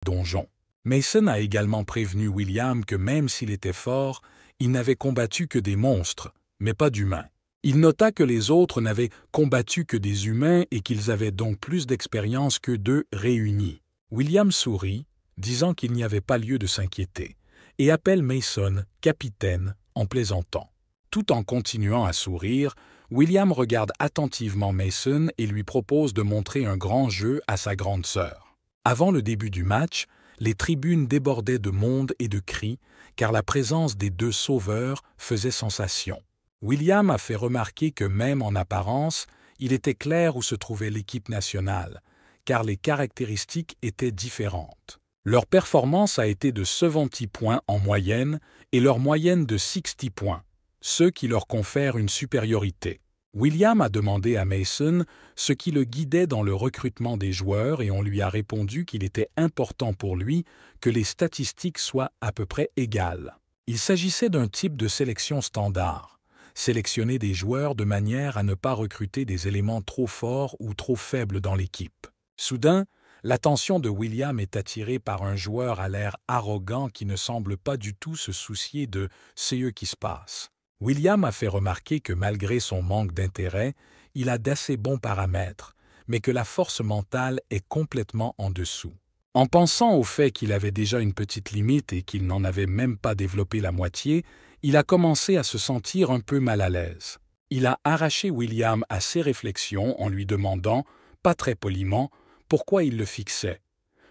donjon. Mason a également prévenu William que même s'il était fort, il n'avait combattu que des monstres, mais pas d'humains. Il nota que les autres n'avaient combattu que des humains et qu'ils avaient donc plus d'expérience qu'eux deux réunis. William sourit, disant qu'il n'y avait pas lieu de s'inquiéter, et appelle Mason « capitaine » en plaisantant. Tout en continuant à sourire, William regarde attentivement Mason et lui propose de montrer un grand jeu à sa grande sœur. Avant le début du match, les tribunes débordaient de monde et de cris, car la présence des deux sauveurs faisait sensation. William a fait remarquer que même en apparence, il était clair où se trouvait l'équipe nationale, car les caractéristiques étaient différentes. Leur performance a été de 70 points en moyenne et leur moyenne de 60 points, ce qui leur confère une supériorité. William a demandé à Mason ce qui le guidait dans le recrutement des joueurs et on lui a répondu qu'il était important pour lui que les statistiques soient à peu près égales. Il s'agissait d'un type de sélection standard, sélectionner des joueurs de manière à ne pas recruter des éléments trop forts ou trop faibles dans l'équipe. Soudain, l'attention de William est attirée par un joueur à l'air arrogant qui ne semble pas du tout se soucier de ce qui se passe. William a fait remarquer que malgré son manque d'intérêt, il a d'assez bons paramètres, mais que la force mentale est complètement en dessous. En pensant au fait qu'il avait déjà une petite limite et qu'il n'en avait même pas développé la moitié, il a commencé à se sentir un peu mal à l'aise. Il a arraché William à ses réflexions en lui demandant, pas très poliment, pourquoi il le fixait,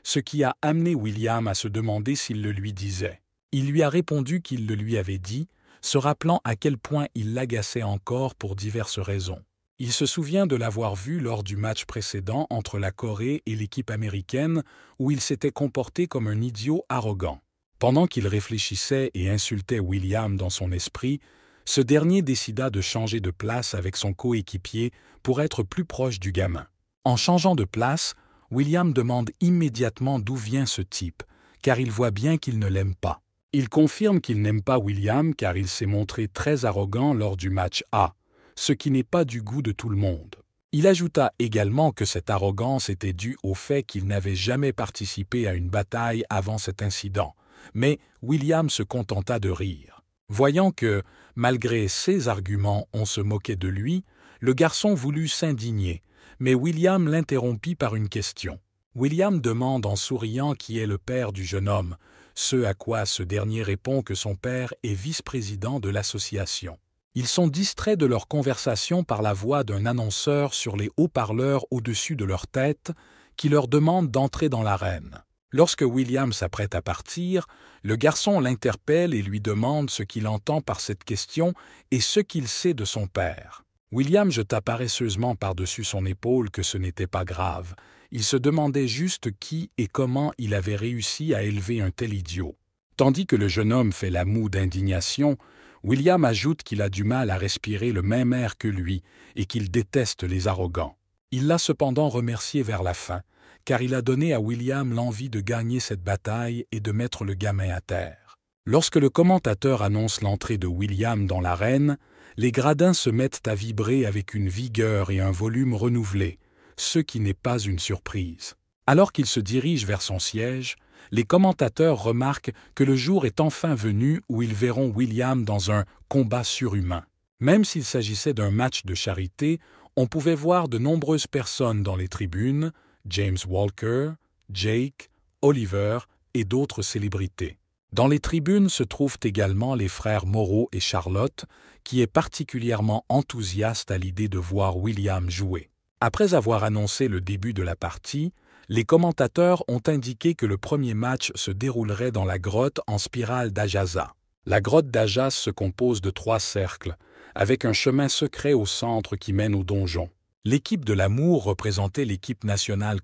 ce qui a amené William à se demander s'il le lui disait. Il lui a répondu qu'il le lui avait dit, se rappelant à quel point il l'agaçait encore pour diverses raisons. Il se souvient de l'avoir vu lors du match précédent entre la Corée et l'équipe américaine où il s'était comporté comme un idiot arrogant. Pendant qu'il réfléchissait et insultait William dans son esprit, ce dernier décida de changer de place avec son coéquipier pour être plus proche du gamin. En changeant de place, William demande immédiatement d'où vient ce type, car il voit bien qu'il ne l'aime pas. Il confirme qu'il n'aime pas William car il s'est montré très arrogant lors du match A, ce qui n'est pas du goût de tout le monde. Il ajouta également que cette arrogance était due au fait qu'il n'avait jamais participé à une bataille avant cet incident, mais William se contenta de rire. Voyant que, malgré ses arguments, on se moquait de lui, le garçon voulut s'indigner, mais William l'interrompit par une question. William demande en souriant qui est le père du jeune homme, ce à quoi ce dernier répond que son père est vice-président de l'association. Ils sont distraits de leur conversation par la voix d'un annonceur sur les haut-parleurs au-dessus de leur tête qui leur demande d'entrer dans l'arène. Lorsque William s'apprête à partir, le garçon l'interpelle et lui demande ce qu'il entend par cette question et ce qu'il sait de son père. William jeta paresseusement par-dessus son épaule que ce n'était pas grave. Il se demandait juste qui et comment il avait réussi à élever un tel idiot. Tandis que le jeune homme fait la moue d'indignation, William ajoute qu'il a du mal à respirer le même air que lui et qu'il déteste les arrogants. Il l'a cependant remercié vers la fin, car il a donné à William l'envie de gagner cette bataille et de mettre le gamin à terre. Lorsque le commentateur annonce l'entrée de William dans l'arène, les gradins se mettent à vibrer avec une vigueur et un volume renouvelés, ce qui n'est pas une surprise. Alors qu'il se dirige vers son siège, les commentateurs remarquent que le jour est enfin venu où ils verront William dans un combat surhumain. Même s'il s'agissait d'un match de charité, on pouvait voir de nombreuses personnes dans les tribunes, James Walker, Jake, Oliver et d'autres célébrités. Dans les tribunes se trouvent également les frères Moreau et Charlotte, qui est particulièrement enthousiaste à l'idée de voir William jouer. Après avoir annoncé le début de la partie, les commentateurs ont indiqué que le premier match se déroulerait dans la grotte en spirale d'Ajaza. La grotte d'Ajas se compose de 3 cercles, avec un chemin secret au centre qui mène au donjon. L'équipe de l'amour représentait l'équipe nationale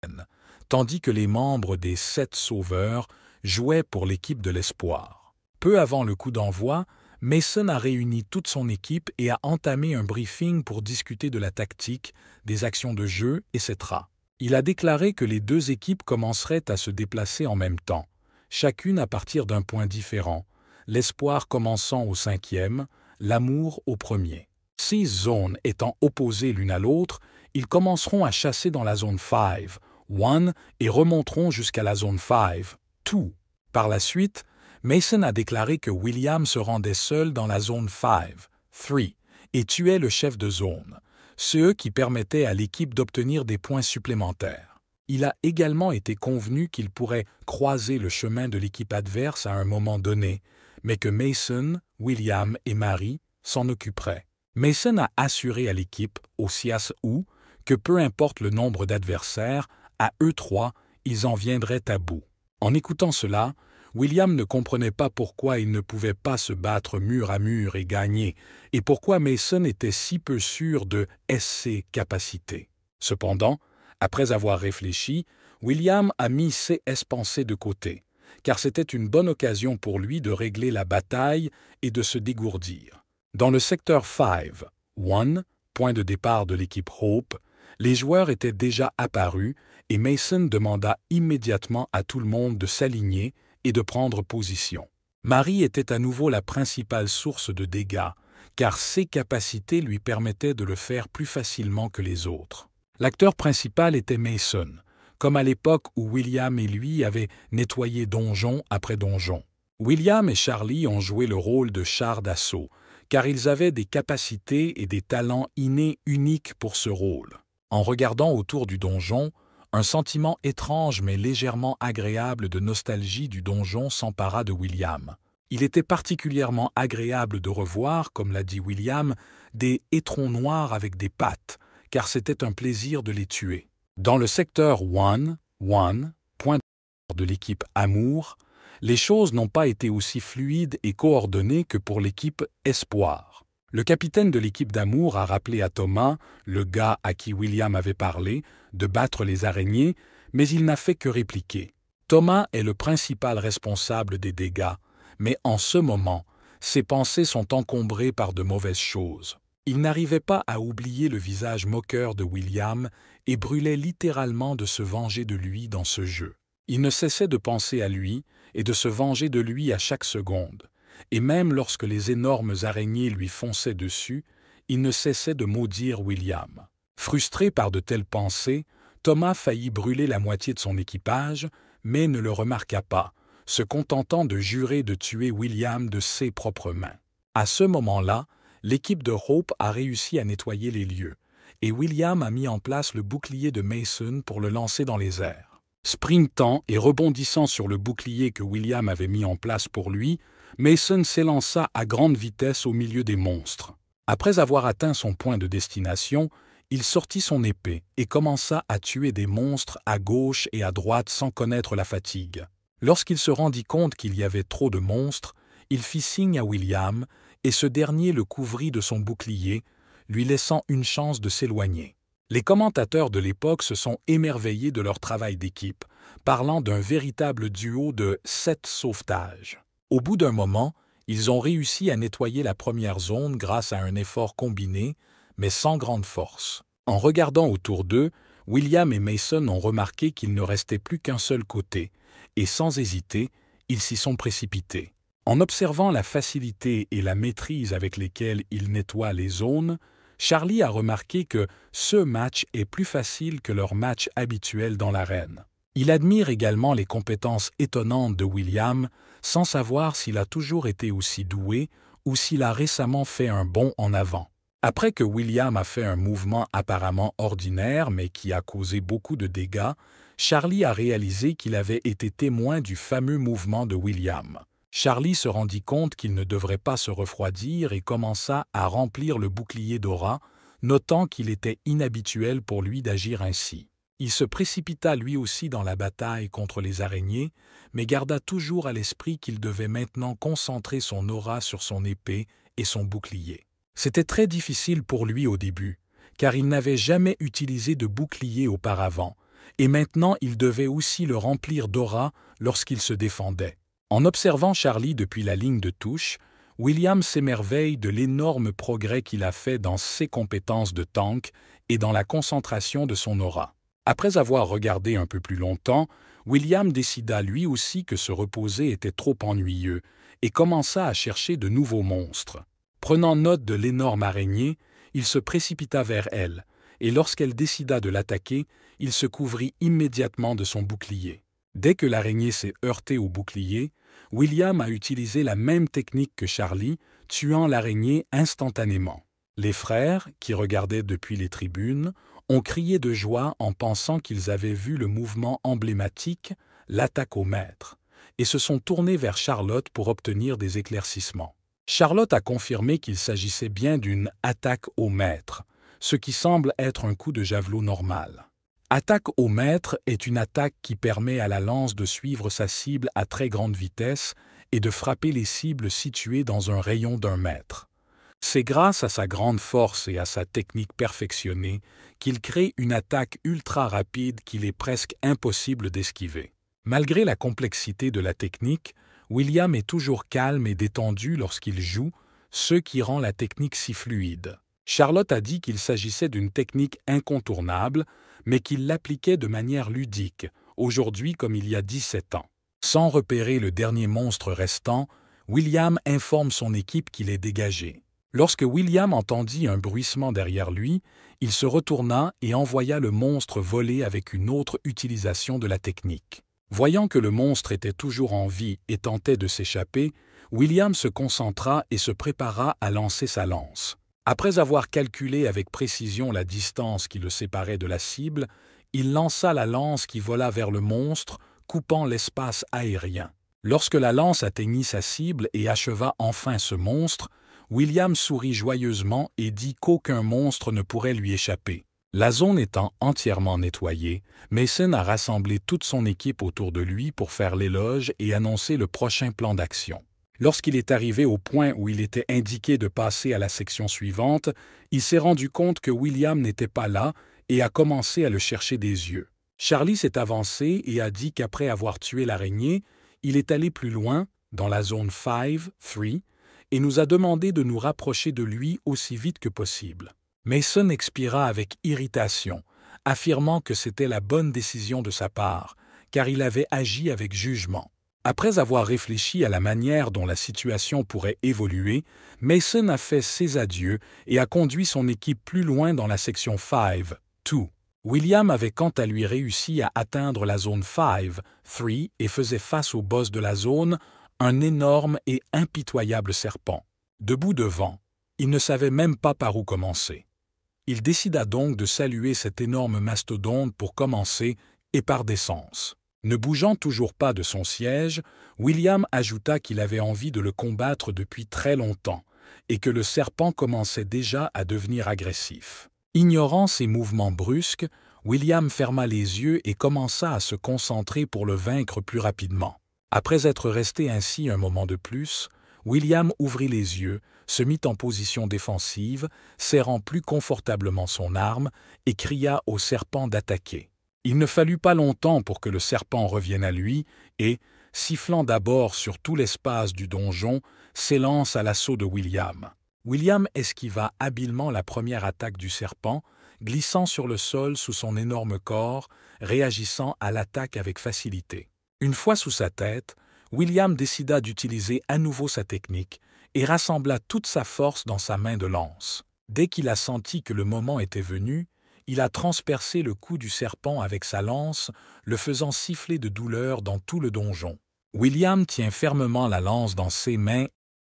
coréenne, tandis que les membres des 7 sauveurs jouaient pour l'équipe de l'espoir. Peu avant le coup d'envoi, Mason a réuni toute son équipe et a entamé un briefing pour discuter de la tactique, des actions de jeu, etc. Il a déclaré que les 2 équipes commenceraient à se déplacer en même temps, chacune à partir d'un point différent, l'espoir commençant au 5e, l'amour au 1er. 6 zones étant opposées l'une à l'autre, ils commenceront à chasser dans la zone 5, 1 et remonteront jusqu'à la zone 5, 2. Par la suite, Mason a déclaré que William se rendait seul dans la zone 5, 3, et tuait le chef de zone, ce qui permettait à l'équipe d'obtenir des points supplémentaires. Il a également été convenu qu'il pourrait croiser le chemin de l'équipe adverse à un moment donné, mais que Mason, William et Mary s'en occuperaient. Mason a assuré à l'équipe, au CIAS ou, que peu importe le nombre d'adversaires, à eux trois, ils en viendraient à bout. En écoutant cela, William ne comprenait pas pourquoi il ne pouvait pas se battre mur à mur et gagner, et pourquoi Mason était si peu sûr de ses capacités. Cependant, après avoir réfléchi, William a mis ses pensées de côté, car c'était une bonne occasion pour lui de régler la bataille et de se dégourdir. Dans le secteur 5, 1, point de départ de l'équipe Hope, les joueurs étaient déjà apparus et Mason demanda immédiatement à tout le monde de s'aligner et de prendre position. Mary était à nouveau la principale source de dégâts, car ses capacités lui permettaient de le faire plus facilement que les autres. L'acteur principal était Mason, comme à l'époque où William et lui avaient nettoyé donjon après donjon. William et Charlie ont joué le rôle de chars d'assaut, car ils avaient des capacités et des talents innés uniques pour ce rôle. En regardant autour du donjon, un sentiment étrange mais légèrement agréable de nostalgie du donjon s'empara de William. Il était particulièrement agréable de revoir, comme l'a dit William, des étrons noirs avec des pattes, car c'était un plaisir de les tuer. Dans le secteur 1, point de l'équipe Amour, les choses n'ont pas été aussi fluides et coordonnées que pour l'équipe Espoir. Le capitaine de l'équipe d'Amour a rappelé à Thomas, le gars à qui William avait parlé, de battre les araignées, mais il n'a fait que répliquer. Thomas est le principal responsable des dégâts, mais en ce moment, ses pensées sont encombrées par de mauvaises choses. Il n'arrivait pas à oublier le visage moqueur de William et brûlait littéralement de se venger de lui dans ce jeu. Il ne cessait de penser à lui et de se venger de lui à chaque seconde. Et même lorsque les énormes araignées lui fonçaient dessus, il ne cessait de maudire William. Frustré par de telles pensées, Thomas faillit brûler la moitié de son équipage, mais ne le remarqua pas, se contentant de jurer de tuer William de ses propres mains. À ce moment-là, l'équipe de Hope a réussi à nettoyer les lieux, et William a mis en place le bouclier de Mason pour le lancer dans les airs. Sprintant et rebondissant sur le bouclier que William avait mis en place pour lui, Mason s'élança à grande vitesse au milieu des monstres. Après avoir atteint son point de destination, il sortit son épée et commença à tuer des monstres à gauche et à droite sans connaître la fatigue. Lorsqu'il se rendit compte qu'il y avait trop de monstres, il fit signe à William et ce dernier le couvrit de son bouclier, lui laissant une chance de s'éloigner. Les commentateurs de l'époque se sont émerveillés de leur travail d'équipe, parlant d'un véritable duo de 7 sauvetages. Au bout d'un moment, ils ont réussi à nettoyer la première zone grâce à un effort combiné, mais sans grande force. En regardant autour d'eux, William et Mason ont remarqué qu'il ne restait plus qu'un seul côté, et sans hésiter, ils s'y sont précipités. En observant la facilité et la maîtrise avec lesquelles ils nettoient les zones, Charlie a remarqué que ce match est plus facile que leur match habituel dans l'arène. Il admire également les compétences étonnantes de William, sans savoir s'il a toujours été aussi doué ou s'il a récemment fait un bond en avant. Après que William a fait un mouvement apparemment ordinaire mais qui a causé beaucoup de dégâts, Charlie a réalisé qu'il avait été témoin du fameux mouvement de William. Charlie se rendit compte qu'il ne devrait pas se refroidir et commença à remplir le bouclier d'aura, notant qu'il était inhabituel pour lui d'agir ainsi. Il se précipita lui aussi dans la bataille contre les araignées, mais garda toujours à l'esprit qu'il devait maintenant concentrer son aura sur son épée et son bouclier. C'était très difficile pour lui au début, car il n'avait jamais utilisé de bouclier auparavant, et maintenant il devait aussi le remplir d'aura lorsqu'il se défendait. En observant Charlie depuis la ligne de touche, William s'émerveille de l'énorme progrès qu'il a fait dans ses compétences de tank et dans la concentration de son aura. Après avoir regardé un peu plus longtemps, William décida lui aussi que se reposer était trop ennuyeux et commença à chercher de nouveaux monstres. Prenant note de l'énorme araignée, il se précipita vers elle et lorsqu'elle décida de l'attaquer, il se couvrit immédiatement de son bouclier. Dès que l'araignée s'est heurtée au bouclier, William a utilisé la même technique que Charlie, tuant l'araignée instantanément. Les frères, qui regardaient depuis les tribunes, ont crié de joie en pensant qu'ils avaient vu le mouvement emblématique, l'attaque au maître, et se sont tournés vers Charlotte pour obtenir des éclaircissements. Charlotte a confirmé qu'il s'agissait bien d'une attaque au maître, ce qui semble être un coup de javelot normal. Attaque au maître est une attaque qui permet à la lance de suivre sa cible à très grande vitesse et de frapper les cibles situées dans un rayon d'1 mètre. C'est grâce à sa grande force et à sa technique perfectionnée qu'il crée une attaque ultra rapide qu'il est presque impossible d'esquiver. Malgré la complexité de la technique, William est toujours calme et détendu lorsqu'il joue, ce qui rend la technique si fluide. Charlotte a dit qu'il s'agissait d'une technique incontournable, mais qu'il l'appliquait de manière ludique, aujourd'hui comme il y a 17 ans. Sans repérer le dernier monstre restant, William informe son équipe qu'il est dégagé. Lorsque William entendit un bruissement derrière lui, il se retourna et envoya le monstre voler avec une autre utilisation de la technique. Voyant que le monstre était toujours en vie et tentait de s'échapper, William se concentra et se prépara à lancer sa lance. Après avoir calculé avec précision la distance qui le séparait de la cible, il lança la lance qui vola vers le monstre, coupant l'espace aérien. Lorsque la lance atteignit sa cible et acheva enfin ce monstre, William sourit joyeusement et dit qu'aucun monstre ne pourrait lui échapper. La zone étant entièrement nettoyée, Mason a rassemblé toute son équipe autour de lui pour faire l'éloge et annoncer le prochain plan d'action. Lorsqu'il est arrivé au point où il était indiqué de passer à la section suivante, il s'est rendu compte que William n'était pas là et a commencé à le chercher des yeux. Charlie s'est avancé et a dit qu'après avoir tué l'araignée, il est allé plus loin, dans la zone 5, 3, et nous a demandé de nous rapprocher de lui aussi vite que possible. Mason expira avec irritation, affirmant que c'était la bonne décision de sa part, car il avait agi avec jugement. Après avoir réfléchi à la manière dont la situation pourrait évoluer, Mason a fait ses adieux et a conduit son équipe plus loin dans la section 5, 2. William avait quant à lui réussi à atteindre la zone 5, 3 et faisait face au boss de la zone, un énorme et impitoyable serpent. Debout devant, il ne savait même pas par où commencer. Il décida donc de saluer cet énorme mastodonte pour commencer et par décence. Ne bougeant toujours pas de son siège, William ajouta qu'il avait envie de le combattre depuis très longtemps et que le serpent commençait déjà à devenir agressif. Ignorant ces mouvements brusques, William ferma les yeux et commença à se concentrer pour le vaincre plus rapidement. Après être resté ainsi un moment de plus, William ouvrit les yeux, se mit en position défensive, serrant plus confortablement son arme et cria au serpent d'attaquer. Il ne fallut pas longtemps pour que le serpent revienne à lui et, sifflant d'abord sur tout l'espace du donjon, s'élance à l'assaut de William. William esquiva habilement la première attaque du serpent, glissant sur le sol sous son énorme corps, réagissant à l'attaque avec facilité. Une fois sous sa tête, William décida d'utiliser à nouveau sa technique et rassembla toute sa force dans sa main de lance. Dès qu'il a senti que le moment était venu, il a transpercé le cou du serpent avec sa lance, le faisant siffler de douleur dans tout le donjon. William tient fermement la lance dans ses mains et ne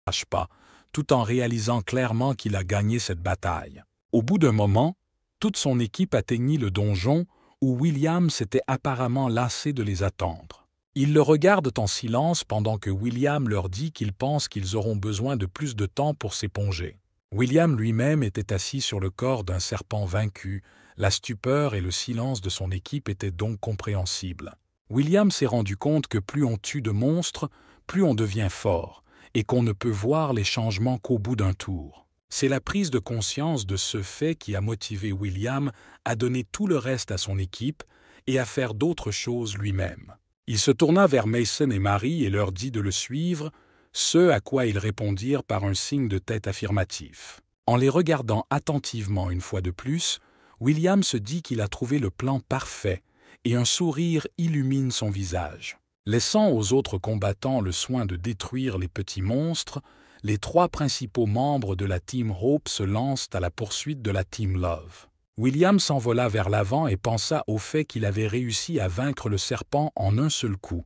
lâche pas, tout en réalisant clairement qu'il a gagné cette bataille. Au bout d'un moment, toute son équipe atteignit le donjon où William s'était apparemment lassé de les attendre. Ils le regardent en silence pendant que William leur dit qu'il pense qu'ils auront besoin de plus de temps pour s'éponger. William lui-même était assis sur le corps d'un serpent vaincu, la stupeur et le silence de son équipe étaient donc compréhensibles. William s'est rendu compte que plus on tue de monstres, plus on devient fort, et qu'on ne peut voir les changements qu'au bout d'un tour. C'est la prise de conscience de ce fait qui a motivé William à donner tout le reste à son équipe et à faire d'autres choses lui-même. Il se tourna vers Mason et Mary et leur dit de le suivre, ce à quoi ils répondirent par un signe de tête affirmatif. En les regardant attentivement une fois de plus, William se dit qu'il a trouvé le plan parfait et un sourire illumine son visage. Laissant aux autres combattants le soin de détruire les petits monstres, les 3 principaux membres de la Team Hope se lancent à la poursuite de la Team Love. William s'envola vers l'avant et pensa au fait qu'il avait réussi à vaincre le serpent en un seul coup,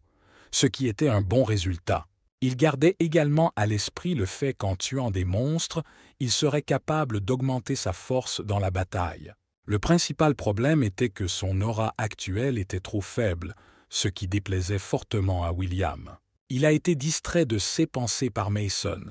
ce qui était un bon résultat. Il gardait également à l'esprit le fait qu'en tuant des monstres, il serait capable d'augmenter sa force dans la bataille. Le principal problème était que son aura actuelle était trop faible, ce qui déplaisait fortement à William. Il a été distrait de ses pensées par Mason,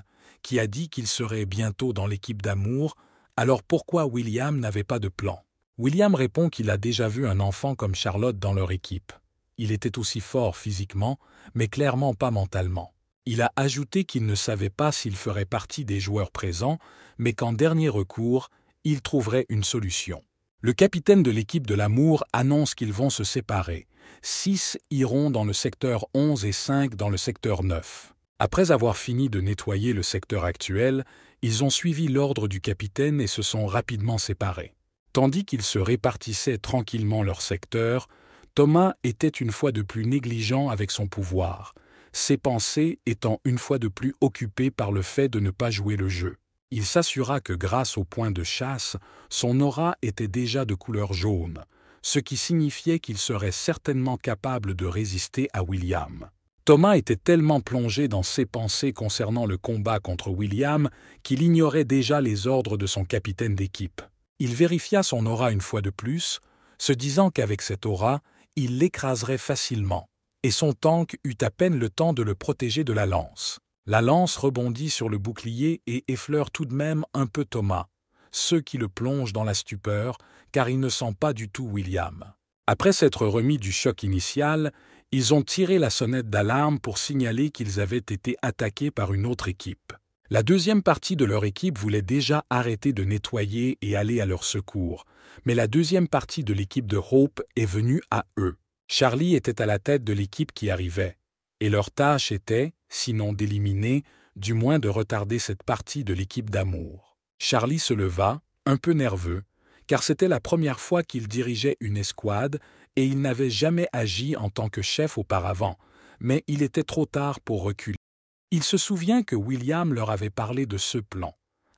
qui a dit qu'il serait bientôt dans l'équipe d'amour. Alors pourquoi William n'avait pas de plan? William répond qu'il a déjà vu un enfant comme Charlotte dans leur équipe. Il était aussi fort physiquement, mais clairement pas mentalement. Il a ajouté qu'il ne savait pas s'il ferait partie des joueurs présents, mais qu'en dernier recours, il trouverait une solution. Le capitaine de l'équipe de l'amour annonce qu'ils vont se séparer. 6 iront dans le secteur 11 et 5 dans le secteur 9. Après avoir fini de nettoyer le secteur actuel, ils ont suivi l'ordre du capitaine et se sont rapidement séparés. Tandis qu'ils se répartissaient tranquillement leur secteur, Thomas était une fois de plus négligent avec son pouvoir, ses pensées étant une fois de plus occupées par le fait de ne pas jouer le jeu. Il s'assura que grâce au point de chasse, son aura était déjà de couleur jaune, ce qui signifiait qu'il serait certainement capable de résister à William. Thomas était tellement plongé dans ses pensées concernant le combat contre William qu'il ignorait déjà les ordres de son capitaine d'équipe. Il vérifia son aura une fois de plus, se disant qu'avec cette aura, il l'écraserait facilement, et son tank eut à peine le temps de le protéger de la lance. La lance rebondit sur le bouclier et effleure tout de même un peu Thomas, ce qui le plonge dans la stupeur, car il ne sent pas du tout William. Après s'être remis du choc initial, ils ont tiré la sonnette d'alarme pour signaler qu'ils avaient été attaqués par une autre équipe. La deuxième partie de leur équipe voulait déjà arrêter de nettoyer et aller à leur secours, mais la deuxième partie de l'équipe de Hope est venue à eux. Charlie était à la tête de l'équipe qui arrivait, et leur tâche était, sinon d'éliminer, du moins de retarder cette partie de l'équipe d'amour. Charlie se leva, un peu nerveux, car c'était la première fois qu'il dirigeait une escouade et il n'avait jamais agi en tant que chef auparavant, mais il était trop tard pour reculer. Il se souvient que William leur avait parlé de ce plan.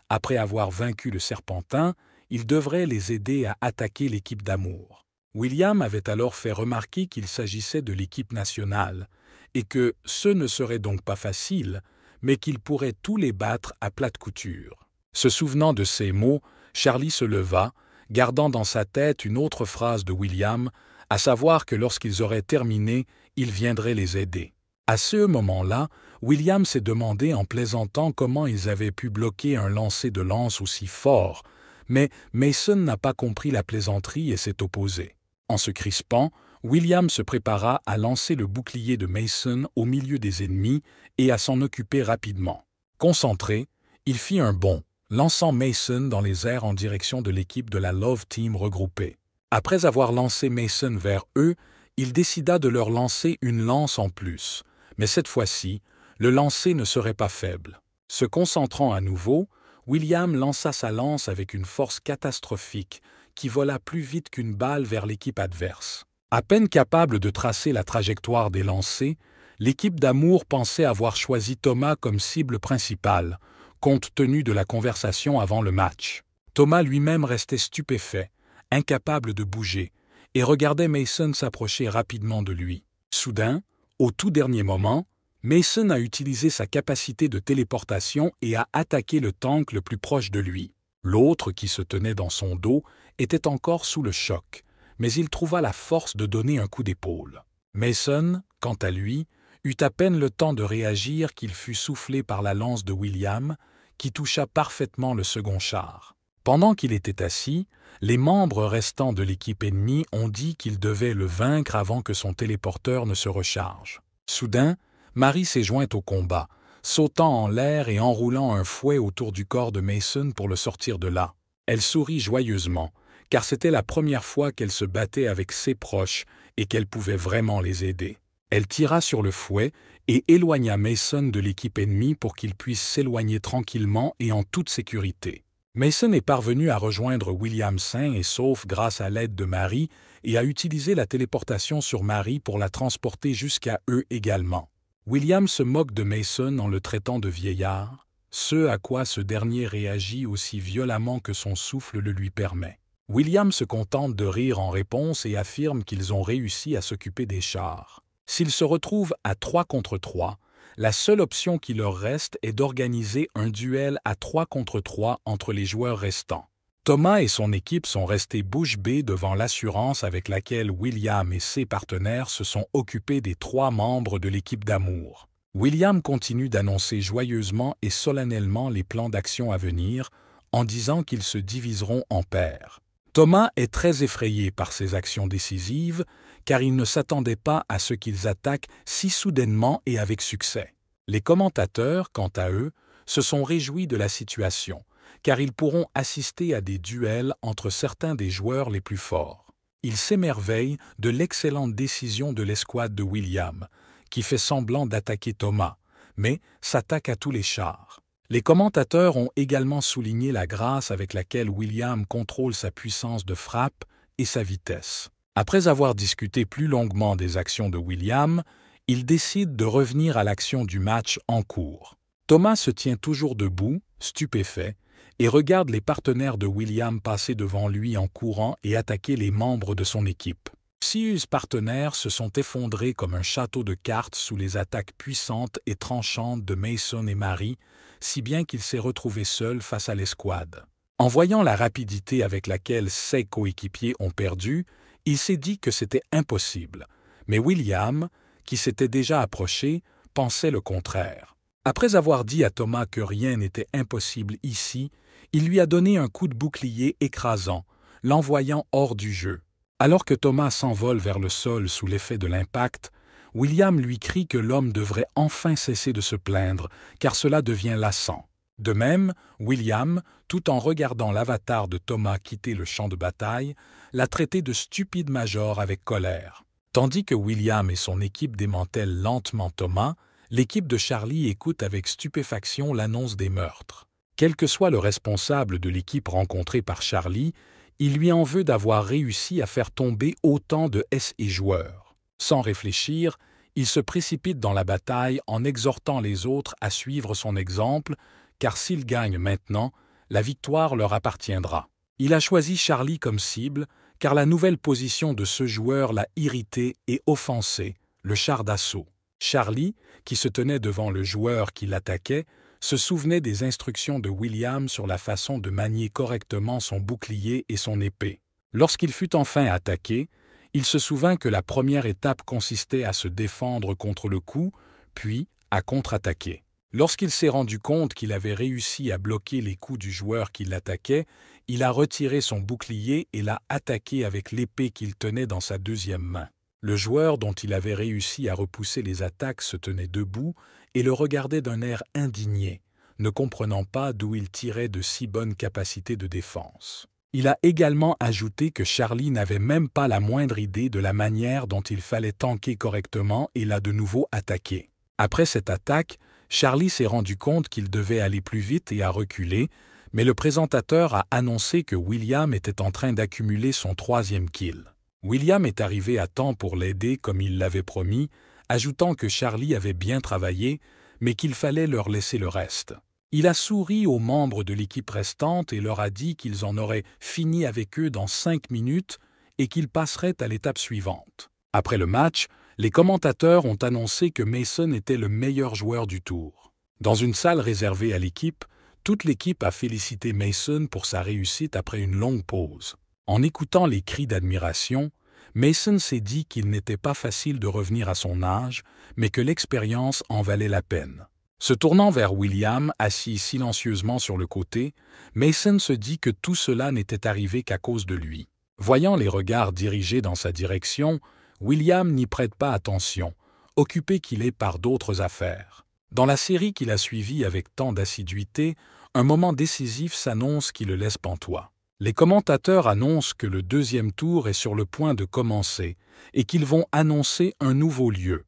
Après avoir vaincu le Serpentin, il devrait les aider à attaquer l'équipe d'amour. William avait alors fait remarquer qu'il s'agissait de l'équipe nationale, et que ce ne serait donc pas facile, mais qu'il pourrait tous les battre à plate couture. Se souvenant de ces mots, Charlie se leva, gardant dans sa tête une autre phrase de William, à savoir que lorsqu'ils auraient terminé, il viendrait les aider. À ce moment-là, William s'est demandé en plaisantant comment ils avaient pu bloquer un lancer de lance aussi fort, mais Mason n'a pas compris la plaisanterie et s'est opposé. En se crispant, William se prépara à lancer le bouclier de Mason au milieu des ennemis et à s'en occuper rapidement. Concentré, il fit un bond, lançant Mason dans les airs en direction de l'équipe de la Love Team regroupée. Après avoir lancé Mason vers eux, il décida de leur lancer une lance en plus, mais cette fois-ci, le lancer ne serait pas faible. Se concentrant à nouveau, William lança sa lance avec une force catastrophique qui vola plus vite qu'une balle vers l'équipe adverse. À peine capable de tracer la trajectoire des lancers, l'équipe d'amour pensait avoir choisi Thomas comme cible principale, compte tenu de la conversation avant le match. Thomas lui-même restait stupéfait, incapable de bouger, et regardait Mason s'approcher rapidement de lui. Soudain, au tout dernier moment, Mason a utilisé sa capacité de téléportation et a attaqué le tank le plus proche de lui. L'autre, qui se tenait dans son dos, était encore sous le choc, mais il trouva la force de donner un coup d'épaule. Mason, quant à lui, eut à peine le temps de réagir qu'il fut soufflé par la lance de William, qui toucha parfaitement le second char. Pendant qu'il était assis, les membres restants de l'équipe ennemie ont dit qu'ils devaient le vaincre avant que son téléporteur ne se recharge. Soudain, Marie s'est jointe au combat, sautant en l'air et enroulant un fouet autour du corps de Mason pour le sortir de là. Elle sourit joyeusement, car c'était la première fois qu'elle se battait avec ses proches et qu'elle pouvait vraiment les aider. Elle tira sur le fouet et éloigna Mason de l'équipe ennemie pour qu'il puisse s'éloigner tranquillement et en toute sécurité. Mason est parvenu à rejoindre William sain et sauf grâce à l'aide de Marie et a utilisé la téléportation sur Marie pour la transporter jusqu'à eux également. William se moque de Mason en le traitant de vieillard, ce à quoi ce dernier réagit aussi violemment que son souffle le lui permet. William se contente de rire en réponse et affirme qu'ils ont réussi à s'occuper des chars. S'ils se retrouvent à 3 contre 3, la seule option qui leur reste est d'organiser un duel à 3 contre 3 entre les joueurs restants. Thomas et son équipe sont restés bouche bée devant l'assurance avec laquelle William et ses partenaires se sont occupés des 3 membres de l'équipe d'amour. William continue d'annoncer joyeusement et solennellement les plans d'action à venir en disant qu'ils se diviseront en paires. Thomas est très effrayé par ces actions décisives car il ne s'attendait pas à ce qu'ils attaquent si soudainement et avec succès. Les commentateurs, quant à eux, se sont réjouis de la situation car ils pourront assister à des duels entre certains des joueurs les plus forts. Ils s'émerveillent de l'excellente décision de l'escouade de William, qui fait semblant d'attaquer Thomas, mais s'attaque à tous les chars. Les commentateurs ont également souligné la grâce avec laquelle William contrôle sa puissance de frappe et sa vitesse. Après avoir discuté plus longuement des actions de William, ils décident de revenir à l'action du match en cours. Thomas se tient toujours debout, stupéfait, et regarde les partenaires de William passer devant lui en courant et attaquer les membres de son équipe. Ses partenaires se sont effondrés comme un château de cartes sous les attaques puissantes et tranchantes de Mason et Mary, si bien qu'il s'est retrouvé seul face à l'escouade. En voyant la rapidité avec laquelle ses coéquipiers ont perdu, il s'est dit que c'était impossible. Mais William, qui s'était déjà approché, pensait le contraire. Après avoir dit à Thomas que rien n'était impossible ici, il lui a donné un coup de bouclier écrasant, l'envoyant hors du jeu. Alors que Thomas s'envole vers le sol sous l'effet de l'impact, William lui crie que l'homme devrait enfin cesser de se plaindre, car cela devient lassant. De même, William, tout en regardant l'avatar de Thomas quitter le champ de bataille, l'a traité de stupide major avec colère. Tandis que William et son équipe démantèlent lentement Thomas, l'équipe de Charlie écoute avec stupéfaction l'annonce des meurtres. Quel que soit le responsable de l'équipe rencontrée par Charlie, il lui en veut d'avoir réussi à faire tomber autant de SE joueurs. Sans réfléchir, il se précipite dans la bataille en exhortant les autres à suivre son exemple, car s'il gagne maintenant, la victoire leur appartiendra. Il a choisi Charlie comme cible, car la nouvelle position de ce joueur l'a irrité et offensé, le char d'assaut. Charlie, qui se tenait devant le joueur qui l'attaquait, se souvenait des instructions de William sur la façon de manier correctement son bouclier et son épée. Lorsqu'il fut enfin attaqué, il se souvint que la première étape consistait à se défendre contre le coup, puis à contre-attaquer. Lorsqu'il s'est rendu compte qu'il avait réussi à bloquer les coups du joueur qui l'attaquait, il a retiré son bouclier et l'a attaqué avec l'épée qu'il tenait dans sa deuxième main. Le joueur dont il avait réussi à repousser les attaques se tenait debout et le regardait d'un air indigné, ne comprenant pas d'où il tirait de si bonnes capacités de défense. Il a également ajouté que Charlie n'avait même pas la moindre idée de la manière dont il fallait tanker correctement et l'a de nouveau attaqué. Après cette attaque, Charlie s'est rendu compte qu'il devait aller plus vite et a reculé, mais le présentateur a annoncé que William était en train d'accumuler son 3e kill. William est arrivé à temps pour l'aider comme il l'avait promis, ajoutant que Charlie avait bien travaillé, mais qu'il fallait leur laisser le reste. Il a souri aux membres de l'équipe restante et leur a dit qu'ils en auraient fini avec eux dans 5 minutes et qu'ils passeraient à l'étape suivante. Après le match, les commentateurs ont annoncé que Mason était le meilleur joueur du tour. Dans une salle réservée à l'équipe, toute l'équipe a félicité Mason pour sa réussite après une longue pause. En écoutant les cris d'admiration, Mason s'est dit qu'il n'était pas facile de revenir à son âge, mais que l'expérience en valait la peine. Se tournant vers William, assis silencieusement sur le côté, Mason se dit que tout cela n'était arrivé qu'à cause de lui. Voyant les regards dirigés dans sa direction, William n'y prête pas attention, occupé qu'il est par d'autres affaires. Dans la série qu'il a suivie avec tant d'assiduité, un moment décisif s'annonce qui le laisse pantois. Les commentateurs annoncent que le 2e tour est sur le point de commencer et qu'ils vont annoncer un nouveau lieu,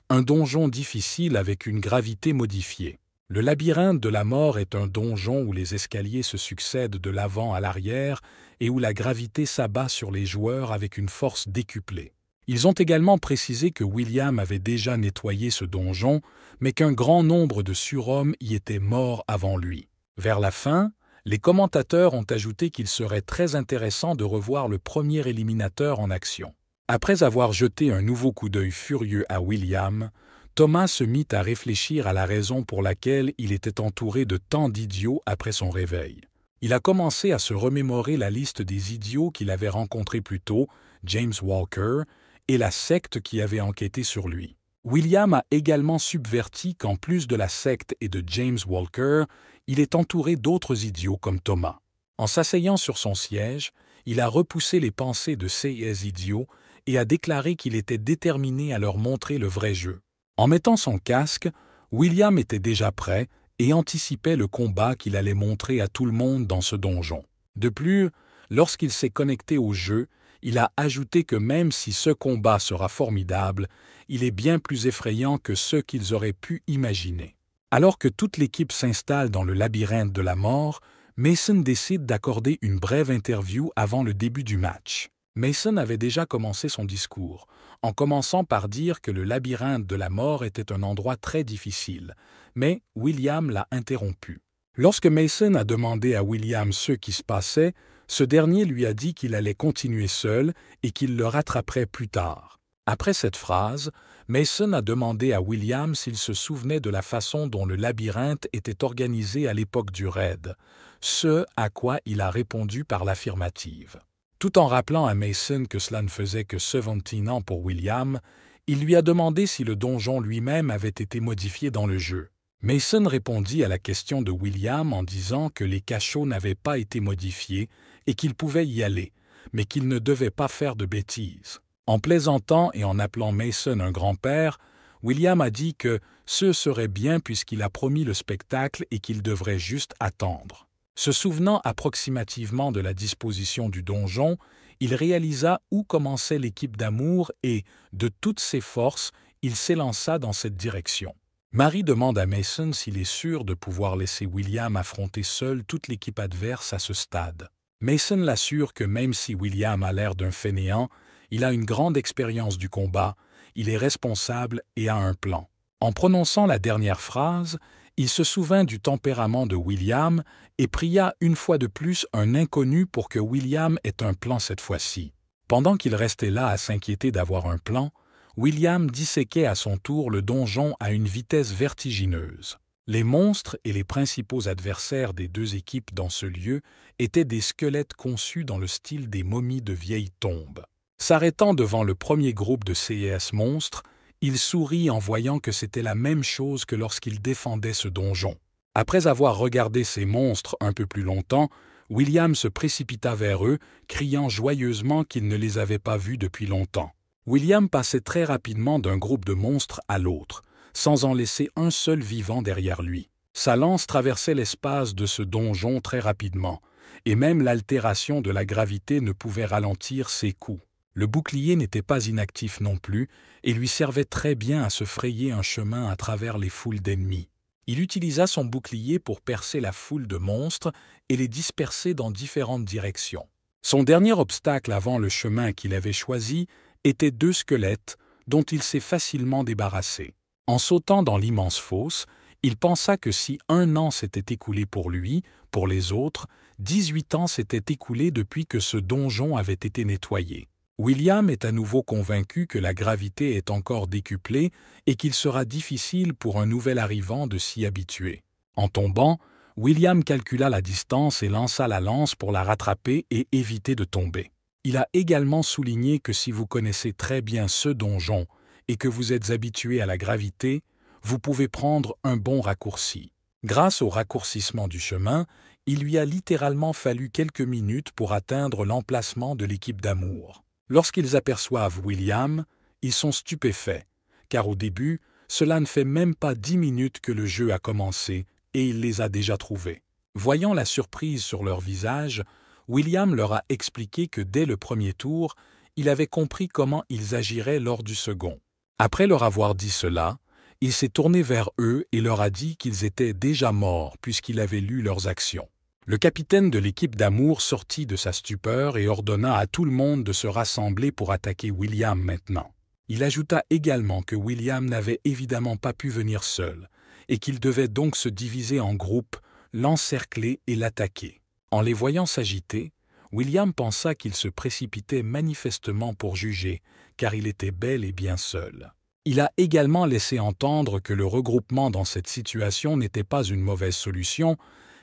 un donjon difficile avec une gravité modifiée. Le labyrinthe de la mort est un donjon où les escaliers se succèdent de l'avant à l'arrière et où la gravité s'abat sur les joueurs avec une force décuplée. Ils ont également précisé que William avait déjà nettoyé ce donjon, mais qu'un grand nombre de surhommes y étaient morts avant lui. Vers la fin, Les commentateurs ont ajouté qu'il serait très intéressant de revoir le premier éliminateur en action. Après avoir jeté un nouveau coup d'œil furieux à William, Thomas se mit à réfléchir à la raison pour laquelle il était entouré de tant d'idiots après son réveil. Il a commencé à se remémorer la liste des idiots qu'il avait rencontrés plus tôt, James Walker, et la secte qui avait enquêté sur lui. William a également subverti qu'en plus de la secte et de James Walker, il est entouré d'autres idiots comme Thomas. En s'asseyant sur son siège, il a repoussé les pensées de ces idiots et a déclaré qu'il était déterminé à leur montrer le vrai jeu. En mettant son casque, William était déjà prêt et anticipait le combat qu'il allait montrer à tout le monde dans ce donjon. De plus, lorsqu'il s'est connecté au jeu, il a ajouté que même si ce combat sera formidable, il est bien plus effrayant que ce qu'ils auraient pu imaginer. Alors que toute l'équipe s'installe dans le labyrinthe de la mort, Mason décide d'accorder une brève interview avant le début du match. Mason avait déjà commencé son discours, en commençant par dire que le labyrinthe de la mort était un endroit très difficile, mais William l'a interrompu. Lorsque Mason a demandé à William ce qui se passait, ce dernier lui a dit qu'il allait continuer seul et qu'il le rattraperait plus tard. Après cette phrase, Mason a demandé à William s'il se souvenait de la façon dont le labyrinthe était organisé à l'époque du raid, ce à quoi il a répondu par l'affirmative. Tout en rappelant à Mason que cela ne faisait que 17 ans pour William, il lui a demandé si le donjon lui-même avait été modifié dans le jeu. Mason répondit à la question de William en disant que les cachots n'avaient pas été modifiés et qu'il pouvait y aller, mais qu'il ne devait pas faire de bêtises. En plaisantant et en appelant Mason un grand-père, William a dit que ce serait bien puisqu'il a promis le spectacle et qu'il devrait juste attendre. Se souvenant approximativement de la disposition du donjon, il réalisa où commençait l'équipe d'amour et, de toutes ses forces, il s'élança dans cette direction. Marie demande à Mason s'il est sûr de pouvoir laisser William affronter seul toute l'équipe adverse à ce stade. Mason l'assure que même si William a l'air d'un fainéant, il a une grande expérience du combat, il est responsable et a un plan. En prononçant la dernière phrase, il se souvint du tempérament de William et pria une fois de plus un inconnu pour que William ait un plan cette fois-ci. Pendant qu'il restait là à s'inquiéter d'avoir un plan, William disséquait à son tour le donjon à une vitesse vertigineuse. Les monstres et les principaux adversaires des deux équipes dans ce lieu étaient des squelettes conçus dans le style des momies de vieilles tombes. S'arrêtant devant le premier groupe de ces monstres, il sourit en voyant que c'était la même chose que lorsqu'il défendait ce donjon. Après avoir regardé ces monstres un peu plus longtemps, William se précipita vers eux, criant joyeusement qu'il ne les avait pas vus depuis longtemps. William passait très rapidement d'un groupe de monstres à l'autre, sans en laisser un seul vivant derrière lui. Sa lance traversait l'espace de ce donjon très rapidement, et même l'altération de la gravité ne pouvait ralentir ses coups. Le bouclier n'était pas inactif non plus, et lui servait très bien à se frayer un chemin à travers les foules d'ennemis. Il utilisa son bouclier pour percer la foule de monstres et les disperser dans différentes directions. Son dernier obstacle avant le chemin qu'il avait choisi était 2 squelettes dont il s'est facilement débarrassé. En sautant dans l'immense fosse, il pensa que si 1 an s'était écoulé pour lui, pour les autres, 18 ans s'étaient écoulés depuis que ce donjon avait été nettoyé. William est à nouveau convaincu que la gravité est encore décuplée et qu'il sera difficile pour un nouvel arrivant de s'y habituer. En tombant, William calcula la distance et lança la lance pour la rattraper et éviter de tomber. Il a également souligné que si vous connaissez très bien ce donjon et que vous êtes habitué à la gravité, vous pouvez prendre un bon raccourci. Grâce au raccourcissement du chemin, il lui a littéralement fallu quelques minutes pour atteindre l'emplacement de l'équipe d'amour. Lorsqu'ils aperçoivent William, ils sont stupéfaits, car au début, cela ne fait même pas 10 minutes que le jeu a commencé et il les a déjà trouvés. Voyant la surprise sur leur visage, William leur a expliqué que dès le premier tour, il avait compris comment ils agiraient lors du second. Après leur avoir dit cela, il s'est tourné vers eux et leur a dit qu'ils étaient déjà morts puisqu'il avait lu leurs actions. Le capitaine de l'équipe d'amour sortit de sa stupeur et ordonna à tout le monde de se rassembler pour attaquer William maintenant. Il ajouta également que William n'avait évidemment pas pu venir seul et qu'il devait donc se diviser en groupes, l'encercler et l'attaquer. En les voyant s'agiter, William pensa qu'il se précipitait manifestement pour juger, car il était bel et bien seul. Il a également laissé entendre que le regroupement dans cette situation n'était pas une mauvaise solution,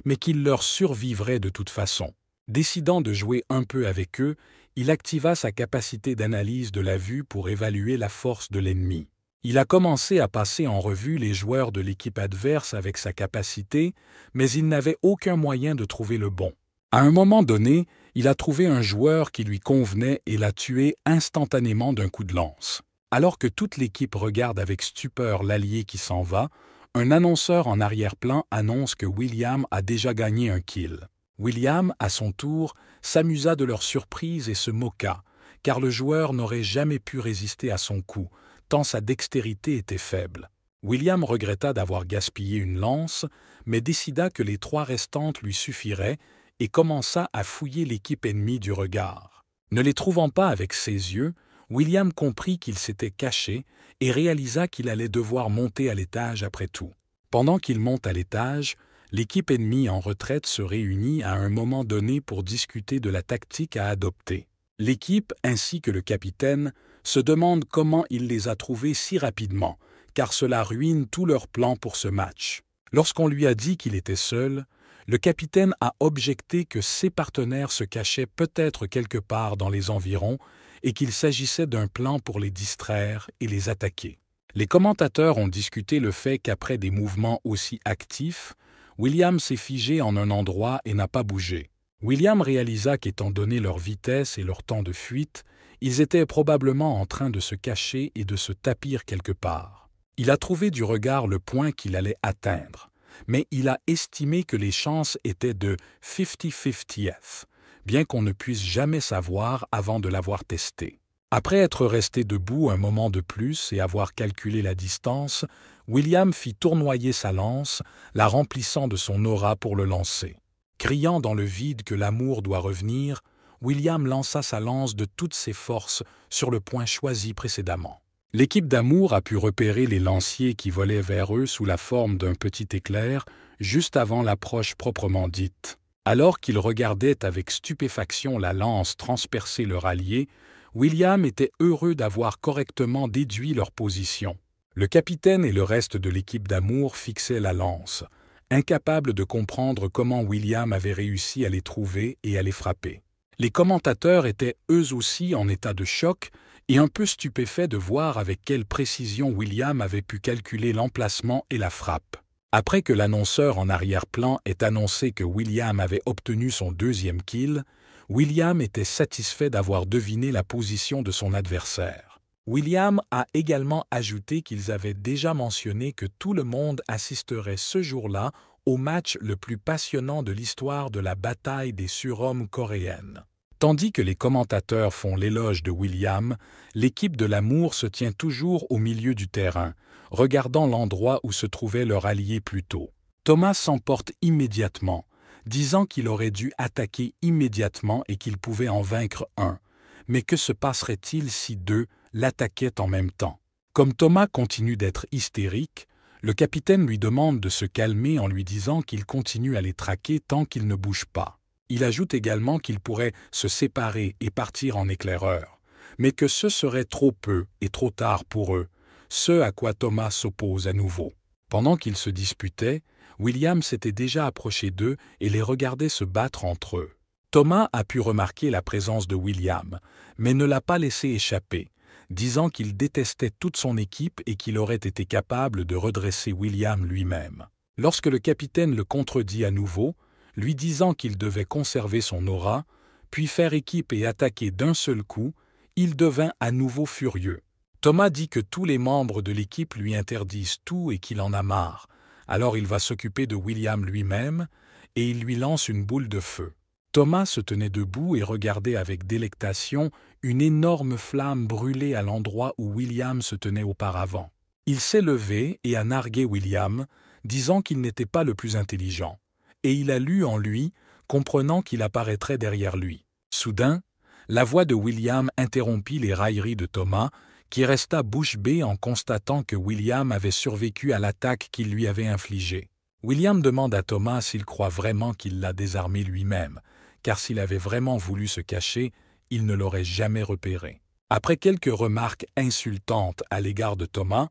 mais qu'il leur survivrait de toute façon. Décidant de jouer un peu avec eux, il activa sa capacité d'analyse de la vue pour évaluer la force de l'ennemi. Il a commencé à passer en revue les joueurs de l'équipe adverse avec sa capacité, mais il n'avait aucun moyen de trouver le bon. À un moment donné, il a trouvé un joueur qui lui convenait et l'a tué instantanément d'un coup de lance. Alors que toute l'équipe regarde avec stupeur l'allié qui s'en va, un annonceur en arrière-plan annonce que William a déjà gagné un kill. William, à son tour, s'amusa de leur surprise et se moqua, car le joueur n'aurait jamais pu résister à son coup, tant sa dextérité était faible. William regretta d'avoir gaspillé une lance, mais décida que les 3 restantes lui suffiraient et commença à fouiller l'équipe ennemie du regard. Ne les trouvant pas avec ses yeux, William comprit qu'il s'était caché et réalisa qu'il allait devoir monter à l'étage après tout. Pendant qu'il monte à l'étage, l'équipe ennemie en retraite se réunit à un moment donné pour discuter de la tactique à adopter. L'équipe, ainsi que le capitaine, se demandent comment il les a trouvés si rapidement, car cela ruine tout leur plan pour ce match. Lorsqu'on lui a dit qu'il était seul, le capitaine a objecté que ses partenaires se cachaient peut-être quelque part dans les environs et qu'il s'agissait d'un plan pour les distraire et les attaquer. Les commentateurs ont discuté le fait qu'après des mouvements aussi actifs, William s'est figé en un endroit et n'a pas bougé. William réalisa qu'étant donné leur vitesse et leur temps de fuite, ils étaient probablement en train de se cacher et de se tapir quelque part. Il a trouvé du regard le point qu'il allait atteindre, mais il a estimé que les chances étaient de 50-50th, bien qu'on ne puisse jamais savoir avant de l'avoir testé. Après être resté debout un moment de plus et avoir calculé la distance, William fit tournoyer sa lance, la remplissant de son aura pour le lancer. Criant dans le vide que l'amour doit revenir, William lança sa lance de toutes ses forces sur le point choisi précédemment. L'équipe d'Amour a pu repérer les lanciers qui volaient vers eux sous la forme d'un petit éclair, juste avant l'approche proprement dite. Alors qu'ils regardaient avec stupéfaction la lance transpercer leur allié, William était heureux d'avoir correctement déduit leur position. Le capitaine et le reste de l'équipe d'Amour fixaient la lance, incapables de comprendre comment William avait réussi à les trouver et à les frapper. Les commentateurs étaient eux aussi en état de choc et un peu stupéfaits de voir avec quelle précision William avait pu calculer l'emplacement et la frappe. Après que l'annonceur en arrière-plan ait annoncé que William avait obtenu son 2e kill, William était satisfait d'avoir deviné la position de son adversaire. William a également ajouté qu'ils avaient déjà mentionné que tout le monde assisterait ce jour-là au match le plus passionnant de l'histoire de la bataille des surhommes coréennes. Tandis que les commentateurs font l'éloge de William, l'équipe de l'Amour se tient toujours au milieu du terrain, regardant l'endroit où se trouvait leur allié plus tôt. Thomas s'emporte immédiatement, disant qu'il aurait dû attaquer immédiatement et qu'il pouvait en vaincre un. Mais que se passerait-il si 2 l'attaquaient en même temps? Comme Thomas continue d'être hystérique, le capitaine lui demande de se calmer en lui disant qu'il continue à les traquer tant qu'ils ne bougent pas. Il ajoute également qu'ils pourraient se séparer et partir en éclaireur, mais que ce serait trop peu et trop tard pour eux, ce à quoi Thomas s'oppose à nouveau. Pendant qu'ils se disputaient, William s'était déjà approché d'eux et les regardait se battre entre eux. Thomas a pu remarquer la présence de William, mais ne l'a pas laissé échapper, disant qu'il détestait toute son équipe et qu'il aurait été capable de redresser William lui-même. Lorsque le capitaine le contredit à nouveau, lui disant qu'il devait conserver son aura, puis faire équipe et attaquer d'un seul coup, il devint à nouveau furieux. Thomas dit que tous les membres de l'équipe lui interdisent tout et qu'il en a marre. Alors il va s'occuper de William lui-même et il lui lance une boule de feu. Thomas se tenait debout et regardait avec délectation une énorme flamme brûler à l'endroit où William se tenait auparavant. Il s'est levé et a nargué William, disant qu'il n'était pas le plus intelligent. Et il a lu en lui, comprenant qu'il apparaîtrait derrière lui. Soudain, la voix de William interrompit les railleries de Thomas, qui resta bouche bée en constatant que William avait survécu à l'attaque qu'il lui avait infligée. William demande à Thomas s'il croit vraiment qu'il l'a désarmé lui-même, car s'il avait vraiment voulu se cacher, il ne l'aurait jamais repéré. Après quelques remarques insultantes à l'égard de Thomas,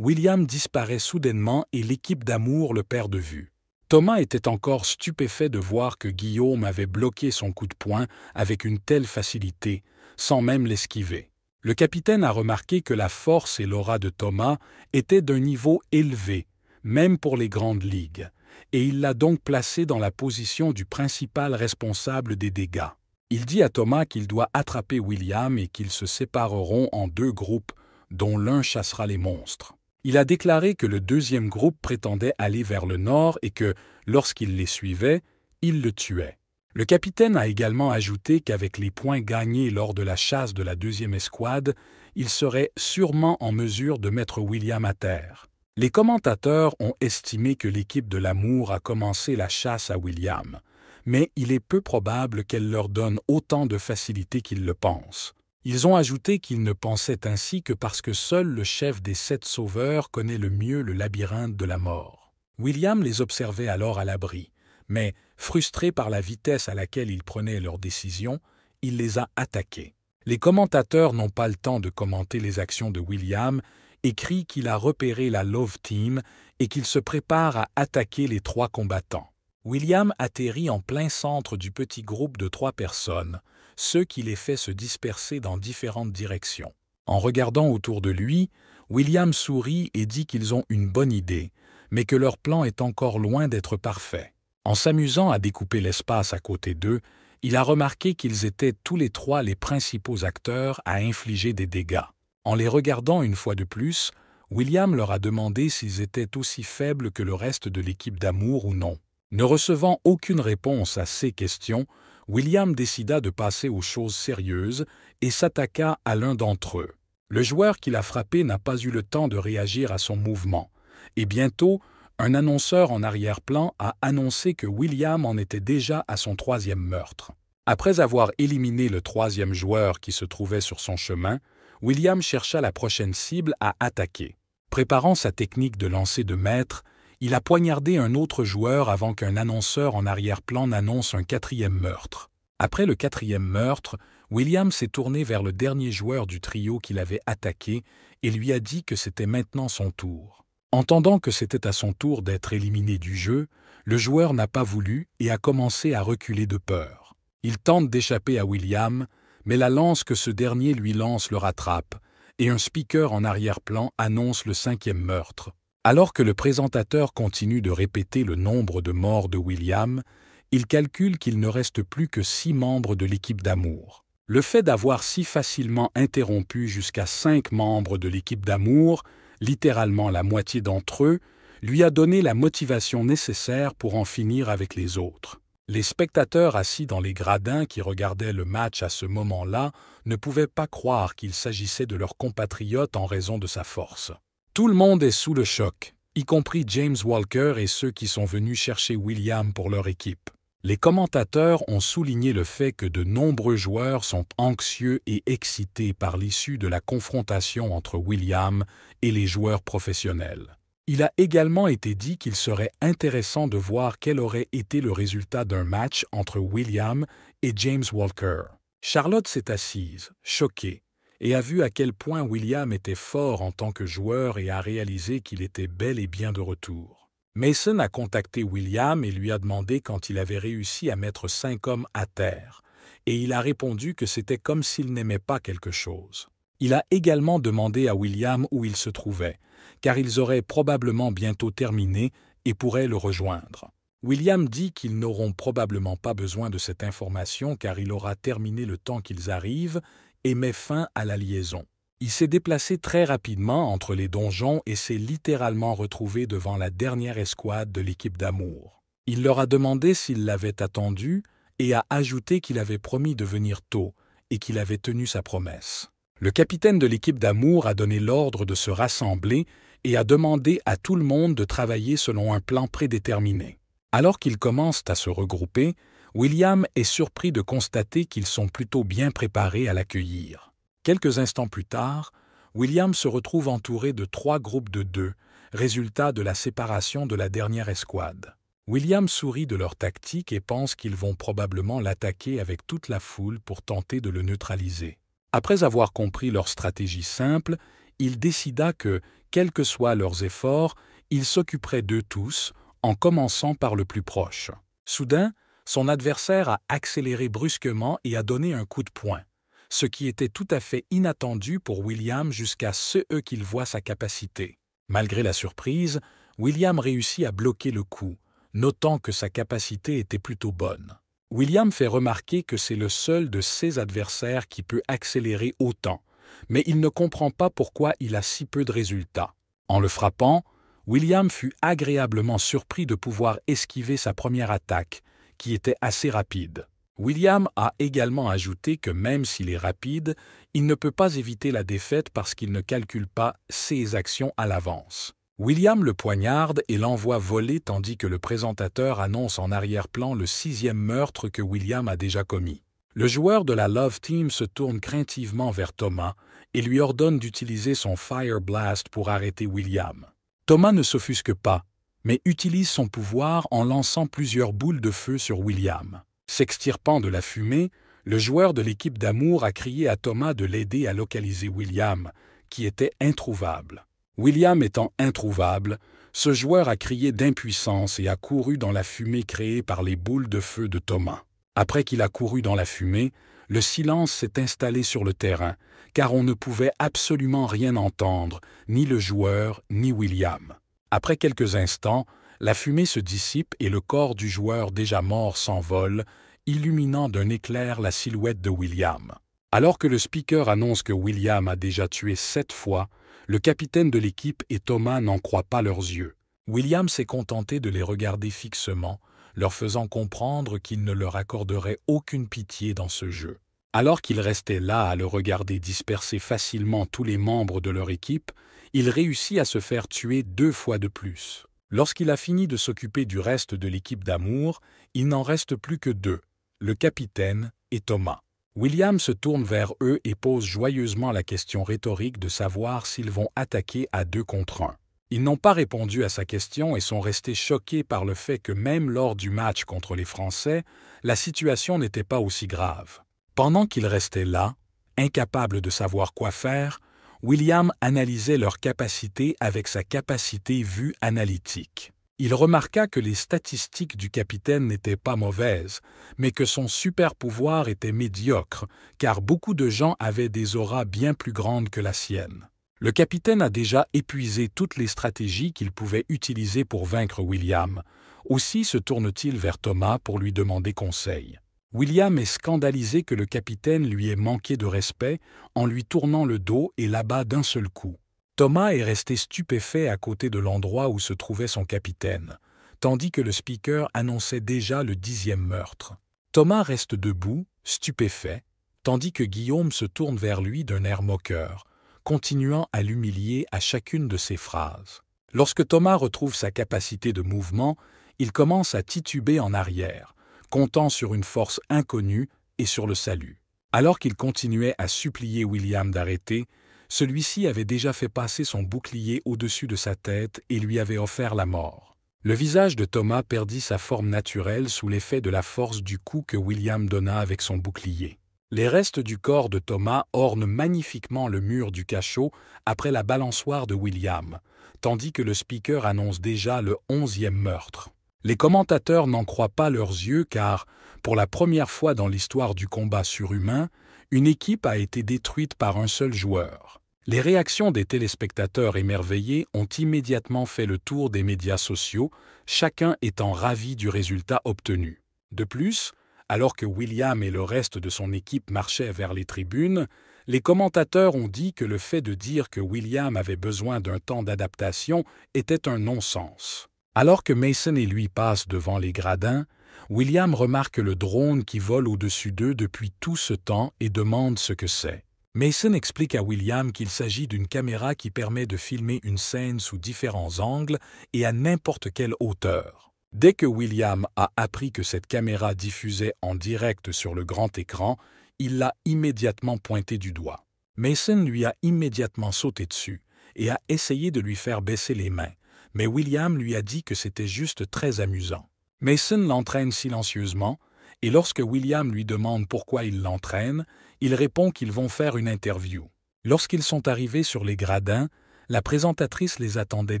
William disparaît soudainement et l'équipe d'Amour le perd de vue. Thomas était encore stupéfait de voir que Guillaume avait bloqué son coup de poing avec une telle facilité, sans même l'esquiver. Le capitaine a remarqué que la force et l'aura de Thomas étaient d'un niveau élevé, même pour les grandes ligues, et il l'a donc placé dans la position du principal responsable des dégâts. Il dit à Thomas qu'il doit attraper William et qu'ils se sépareront en 2 groupes, dont l'un chassera les monstres. Il a déclaré que le deuxième groupe prétendait aller vers le nord et que, lorsqu'il les suivait, il le tuait. Le capitaine a également ajouté qu'avec les points gagnés lors de la chasse de la deuxième escouade, il serait sûrement en mesure de mettre William à terre. Les commentateurs ont estimé que l'équipe de l'Amour a commencé la chasse à William, mais il est peu probable qu'elle leur donne autant de facilité qu'ils le pensent. Ils ont ajouté qu'ils ne pensaient ainsi que parce que seul le chef des 7 sauveurs connaît le mieux le labyrinthe de la mort. William les observait alors à l'abri, mais, frustré par la vitesse à laquelle ils prenaient leurs décisions, il les a attaqués. Les commentateurs n'ont pas le temps de commenter les actions de William et crient qu'il a repéré la Love Team et qu'il se prépare à attaquer les 3 combattants. William atterrit en plein centre du petit groupe de 3 personnes, ce qui les fait se disperser dans différentes directions. En regardant autour de lui, William sourit et dit qu'ils ont une bonne idée, mais que leur plan est encore loin d'être parfait. En s'amusant à découper l'espace à côté d'eux, il a remarqué qu'ils étaient tous les 3 les principaux acteurs à infliger des dégâts. En les regardant une fois de plus, William leur a demandé s'ils étaient aussi faibles que le reste de l'équipe d'Amour ou non. Ne recevant aucune réponse à ces questions, William décida de passer aux choses sérieuses et s'attaqua à l'un d'entre eux. Le joueur qui l'a frappé n'a pas eu le temps de réagir à son mouvement, et bientôt, un annonceur en arrière-plan a annoncé que William en était déjà à son 3e meurtre. Après avoir éliminé le 3e joueur qui se trouvait sur son chemin, William chercha la prochaine cible à attaquer. Préparant sa technique de lancer de maître, il a poignardé un autre joueur avant qu'un annonceur en arrière-plan n'annonce un 4e meurtre. Après le 4e meurtre, William s'est tourné vers le dernier joueur du trio qu'il avait attaqué et lui a dit que c'était maintenant son tour. Entendant que c'était à son tour d'être éliminé du jeu, le joueur n'a pas voulu et a commencé à reculer de peur. Il tente d'échapper à William, mais la lance que ce dernier lui lance le rattrape, et un speaker en arrière-plan annonce le 5e meurtre. Alors que le présentateur continue de répéter le nombre de morts de William, il calcule qu'il ne reste plus que 6 membres de l'équipe d'Amour. Le fait d'avoir si facilement interrompu jusqu'à 5 membres de l'équipe d'Amour, littéralement la moitié d'entre eux, lui a donné la motivation nécessaire pour en finir avec les autres. Les spectateurs assis dans les gradins qui regardaient le match à ce moment-là ne pouvaient pas croire qu'il s'agissait de leur compatriote en raison de sa force. Tout le monde est sous le choc, y compris James Walker et ceux qui sont venus chercher William pour leur équipe. Les commentateurs ont souligné le fait que de nombreux joueurs sont anxieux et excités par l'issue de la confrontation entre William et les joueurs professionnels. Il a également été dit qu'il serait intéressant de voir quel aurait été le résultat d'un match entre William et James Walker. Charlotte s'est assise, choquée, et a vu à quel point William était fort en tant que joueur et a réalisé qu'il était bel et bien de retour. Mason a contacté William et lui a demandé quand il avait réussi à mettre 5 hommes à terre, et il a répondu que c'était comme s'il n'aimait pas quelque chose. Il a également demandé à William où il se trouvait, car ils auraient probablement bientôt terminé et pourraient le rejoindre. William dit qu'ils n'auront probablement pas besoin de cette information car il aura terminé le temps qu'ils arrivent et met fin à la liaison. Il s'est déplacé très rapidement entre les donjons et s'est littéralement retrouvé devant la dernière escouade de l'équipe d'Amour. Il leur a demandé s'ils l'avaient attendu et a ajouté qu'il avait promis de venir tôt et qu'il avait tenu sa promesse. Le capitaine de l'équipe d'Amour a donné l'ordre de se rassembler et a demandé à tout le monde de travailler selon un plan prédéterminé. Alors qu'ils commencent à se regrouper, William est surpris de constater qu'ils sont plutôt bien préparés à l'accueillir. Quelques instants plus tard, William se retrouve entouré de 3 groupes de 2, résultat de la séparation de la dernière escouade. William sourit de leur tactique et pense qu'ils vont probablement l'attaquer avec toute la foule pour tenter de le neutraliser. Après avoir compris leur stratégie simple, il décida que, quels que soient leurs efforts, il s'occuperait d'eux tous, en commençant par le plus proche. Soudain, son adversaire a accéléré brusquement et a donné un coup de poing, ce qui était tout à fait inattendu pour William jusqu'à ce qu'il voie sa capacité. Malgré la surprise, William réussit à bloquer le coup, notant que sa capacité était plutôt bonne. William fait remarquer que c'est le seul de ses adversaires qui peut accélérer autant, mais il ne comprend pas pourquoi il a si peu de résultats. En le frappant, William fut agréablement surpris de pouvoir esquiver sa première attaque, qui était assez rapide. William a également ajouté que même s'il est rapide, il ne peut pas éviter la défaite parce qu'il ne calcule pas ses actions à l'avance. William le poignarde et l'envoie voler tandis que le présentateur annonce en arrière-plan le 6e meurtre que William a déjà commis. Le joueur de la Love Team se tourne craintivement vers Thomas et lui ordonne d'utiliser son Fire Blast pour arrêter William. Thomas ne s'offusque pas, mais utilise son pouvoir en lançant plusieurs boules de feu sur William. S'extirpant de la fumée, le joueur de l'équipe d'Amour a crié à Thomas de l'aider à localiser William, qui était introuvable. William étant introuvable, ce joueur a crié d'impuissance et a couru dans la fumée créée par les boules de feu de Thomas. Après qu'il a couru dans la fumée, le silence s'est installé sur le terrain, car on ne pouvait absolument rien entendre, ni le joueur, ni William. Après quelques instants, la fumée se dissipe et le corps du joueur déjà mort s'envole, illuminant d'un éclair la silhouette de William. Alors que le speaker annonce que William a déjà tué 7 fois, le capitaine de l'équipe et Thomas n'en croient pas leurs yeux. William s'est contenté de les regarder fixement, leur faisant comprendre qu'il ne leur accorderait aucune pitié dans ce jeu. Alors qu'ils restaient là à le regarder disperser facilement tous les membres de leur équipe, il réussit à se faire tuer 2 fois de plus. Lorsqu'il a fini de s'occuper du reste de l'équipe d'Amour, il n'en reste plus que 2, le capitaine et Thomas. William se tourne vers eux et pose joyeusement la question rhétorique de savoir s'ils vont attaquer à 2 contre 1. Ils n'ont pas répondu à sa question et sont restés choqués par le fait que même lors du match contre les Français, la situation n'était pas aussi grave. Pendant qu'ils restaient là, incapables de savoir quoi faire, William analysait leurs capacités avec sa capacité vue analytique. Il remarqua que les statistiques du capitaine n'étaient pas mauvaises, mais que son super-pouvoir était médiocre, car beaucoup de gens avaient des auras bien plus grandes que la sienne. Le capitaine a déjà épuisé toutes les stratégies qu'il pouvait utiliser pour vaincre William. Aussi se tourne-t-il vers Thomas pour lui demander conseil. William est scandalisé que le capitaine lui ait manqué de respect en lui tournant le dos et l'abat d'un seul coup. Thomas est resté stupéfait à côté de l'endroit où se trouvait son capitaine, tandis que le speaker annonçait déjà le 10e meurtre. Thomas reste debout, stupéfait, tandis que Guillaume se tourne vers lui d'un air moqueur, continuant à l'humilier à chacune de ses phrases. Lorsque Thomas retrouve sa capacité de mouvement, il commence à tituber en arrière, comptant sur une force inconnue et sur le salut. Alors qu'il continuait à supplier William d'arrêter, celui-ci avait déjà fait passer son bouclier au-dessus de sa tête et lui avait offert la mort. Le visage de Thomas perdit sa forme naturelle sous l'effet de la force du coup que William donna avec son bouclier. Les restes du corps de Thomas ornent magnifiquement le mur du cachot après la balançoire de William, tandis que le speaker annonce déjà le 11e meurtre. Les commentateurs n'en croient pas leurs yeux car, pour la première fois dans l'histoire du combat surhumain, une équipe a été détruite par un seul joueur. Les réactions des téléspectateurs émerveillés ont immédiatement fait le tour des médias sociaux, chacun étant ravi du résultat obtenu. De plus, alors que William et le reste de son équipe marchaient vers les tribunes, les commentateurs ont dit que le fait de dire que William avait besoin d'un temps d'adaptation était un non-sens. Alors que Mason et lui passent devant les gradins, William remarque le drone qui vole au-dessus d'eux depuis tout ce temps et demande ce que c'est. Mason explique à William qu'il s'agit d'une caméra qui permet de filmer une scène sous différents angles et à n'importe quelle hauteur. Dès que William a appris que cette caméra diffusait en direct sur le grand écran, il l'a immédiatement pointé du doigt. Mason lui a immédiatement sauté dessus et a essayé de lui faire baisser les mains, mais William lui a dit que c'était juste très amusant. Mason l'entraîne silencieusement, et lorsque William lui demande pourquoi il l'entraîne, il répond qu'ils vont faire une interview. Lorsqu'ils sont arrivés sur les gradins, la présentatrice les attendait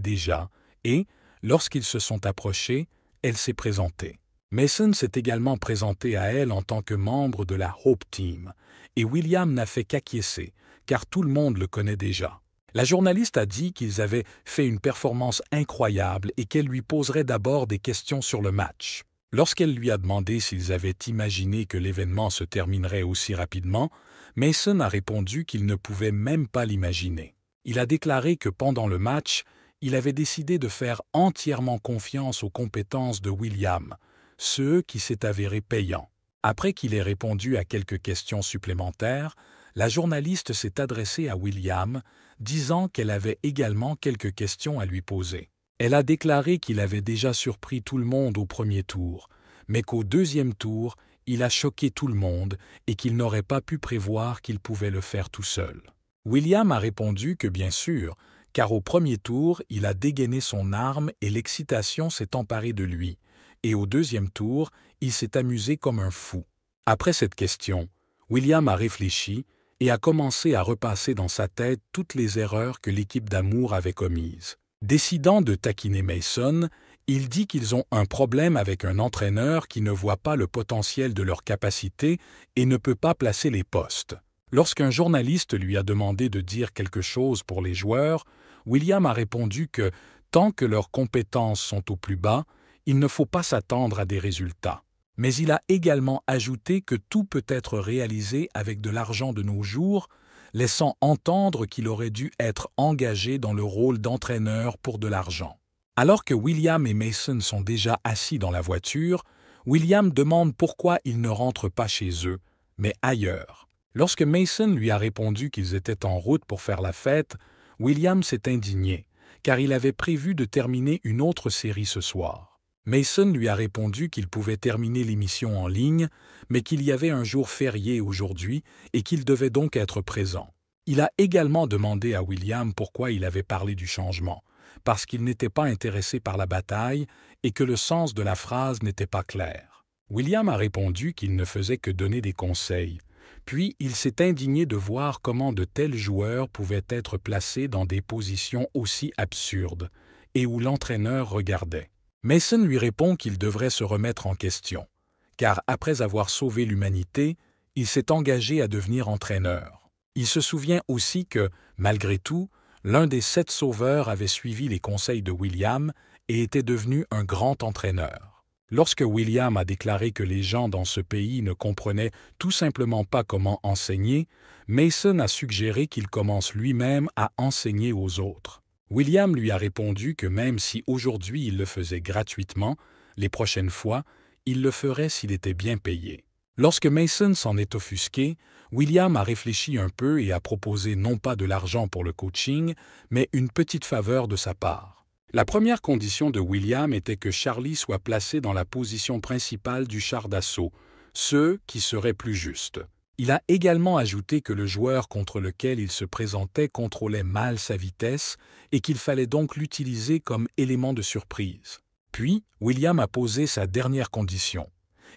déjà, et, lorsqu'ils se sont approchés, elle s'est présentée. Mason s'est également présenté à elle en tant que membre de la Hope Team, et William n'a fait qu'acquiescer, car tout le monde le connaît déjà. La journaliste a dit qu'ils avaient fait une performance incroyable et qu'elle lui poserait d'abord des questions sur le match. Lorsqu'elle lui a demandé s'ils avaient imaginé que l'événement se terminerait aussi rapidement, Mason a répondu qu'il ne pouvait même pas l'imaginer. Il a déclaré que pendant le match, il avait décidé de faire entièrement confiance aux compétences de William, ce qui s'est avéré payant. Après qu'il ait répondu à quelques questions supplémentaires, la journaliste s'est adressée à William, disant qu'elle avait également quelques questions à lui poser. Elle a déclaré qu'il avait déjà surpris tout le monde au premier tour, mais qu'au deuxième tour, il a choqué tout le monde et qu'il n'aurait pas pu prévoir qu'il pouvait le faire tout seul. William a répondu que bien sûr, car au premier tour, il a dégainé son arme et l'excitation s'est emparée de lui, et au deuxième tour, il s'est amusé comme un fou. Après cette question, William a réfléchi et a commencé à repasser dans sa tête toutes les erreurs que l'équipe d'Amour avait commises. Décidant de taquiner Mason, il dit qu'ils ont un problème avec un entraîneur qui ne voit pas le potentiel de leur capacité et ne peut pas placer les postes. Lorsqu'un journaliste lui a demandé de dire quelque chose pour les joueurs, William a répondu que, tant que leurs compétences sont au plus bas, il ne faut pas s'attendre à des résultats. Mais il a également ajouté que tout peut être réalisé avec de l'argent de nos jours, laissant entendre qu'il aurait dû être engagé dans le rôle d'entraîneur pour de l'argent. Alors que William et Mason sont déjà assis dans la voiture, William demande pourquoi ils ne rentrent pas chez eux, mais ailleurs. Lorsque Mason lui a répondu qu'ils étaient en route pour faire la fête, William s'est indigné, car il avait prévu de terminer une autre série ce soir. Mason lui a répondu qu'il pouvait terminer l'émission en ligne, mais qu'il y avait un jour férié aujourd'hui et qu'il devait donc être présent. Il a également demandé à William pourquoi il avait parlé du changement, parce qu'il n'était pas intéressé par la bataille et que le sens de la phrase n'était pas clair. William a répondu qu'il ne faisait que donner des conseils, puis il s'est indigné de voir comment de tels joueurs pouvaient être placés dans des positions aussi absurdes et où l'entraîneur regardait. Mason lui répond qu'il devrait se remettre en question, car après avoir sauvé l'humanité, il s'est engagé à devenir entraîneur. Il se souvient aussi que, malgré tout, l'un des 7 sauveurs avait suivi les conseils de William et était devenu un grand entraîneur. Lorsque William a déclaré que les gens dans ce pays ne comprenaient tout simplement pas comment enseigner, Mason a suggéré qu'il commence lui-même à enseigner aux autres. William lui a répondu que même si aujourd'hui il le faisait gratuitement, les prochaines fois, il le ferait s'il était bien payé. Lorsque Mason s'en est offusqué, William a réfléchi un peu et a proposé non pas de l'argent pour le coaching, mais une petite faveur de sa part. La première condition de William était que Charlie soit placé dans la position principale du char d'assaut, ce qui serait plus juste. Il a également ajouté que le joueur contre lequel il se présentait contrôlait mal sa vitesse et qu'il fallait donc l'utiliser comme élément de surprise. Puis, William a posé sa dernière condition.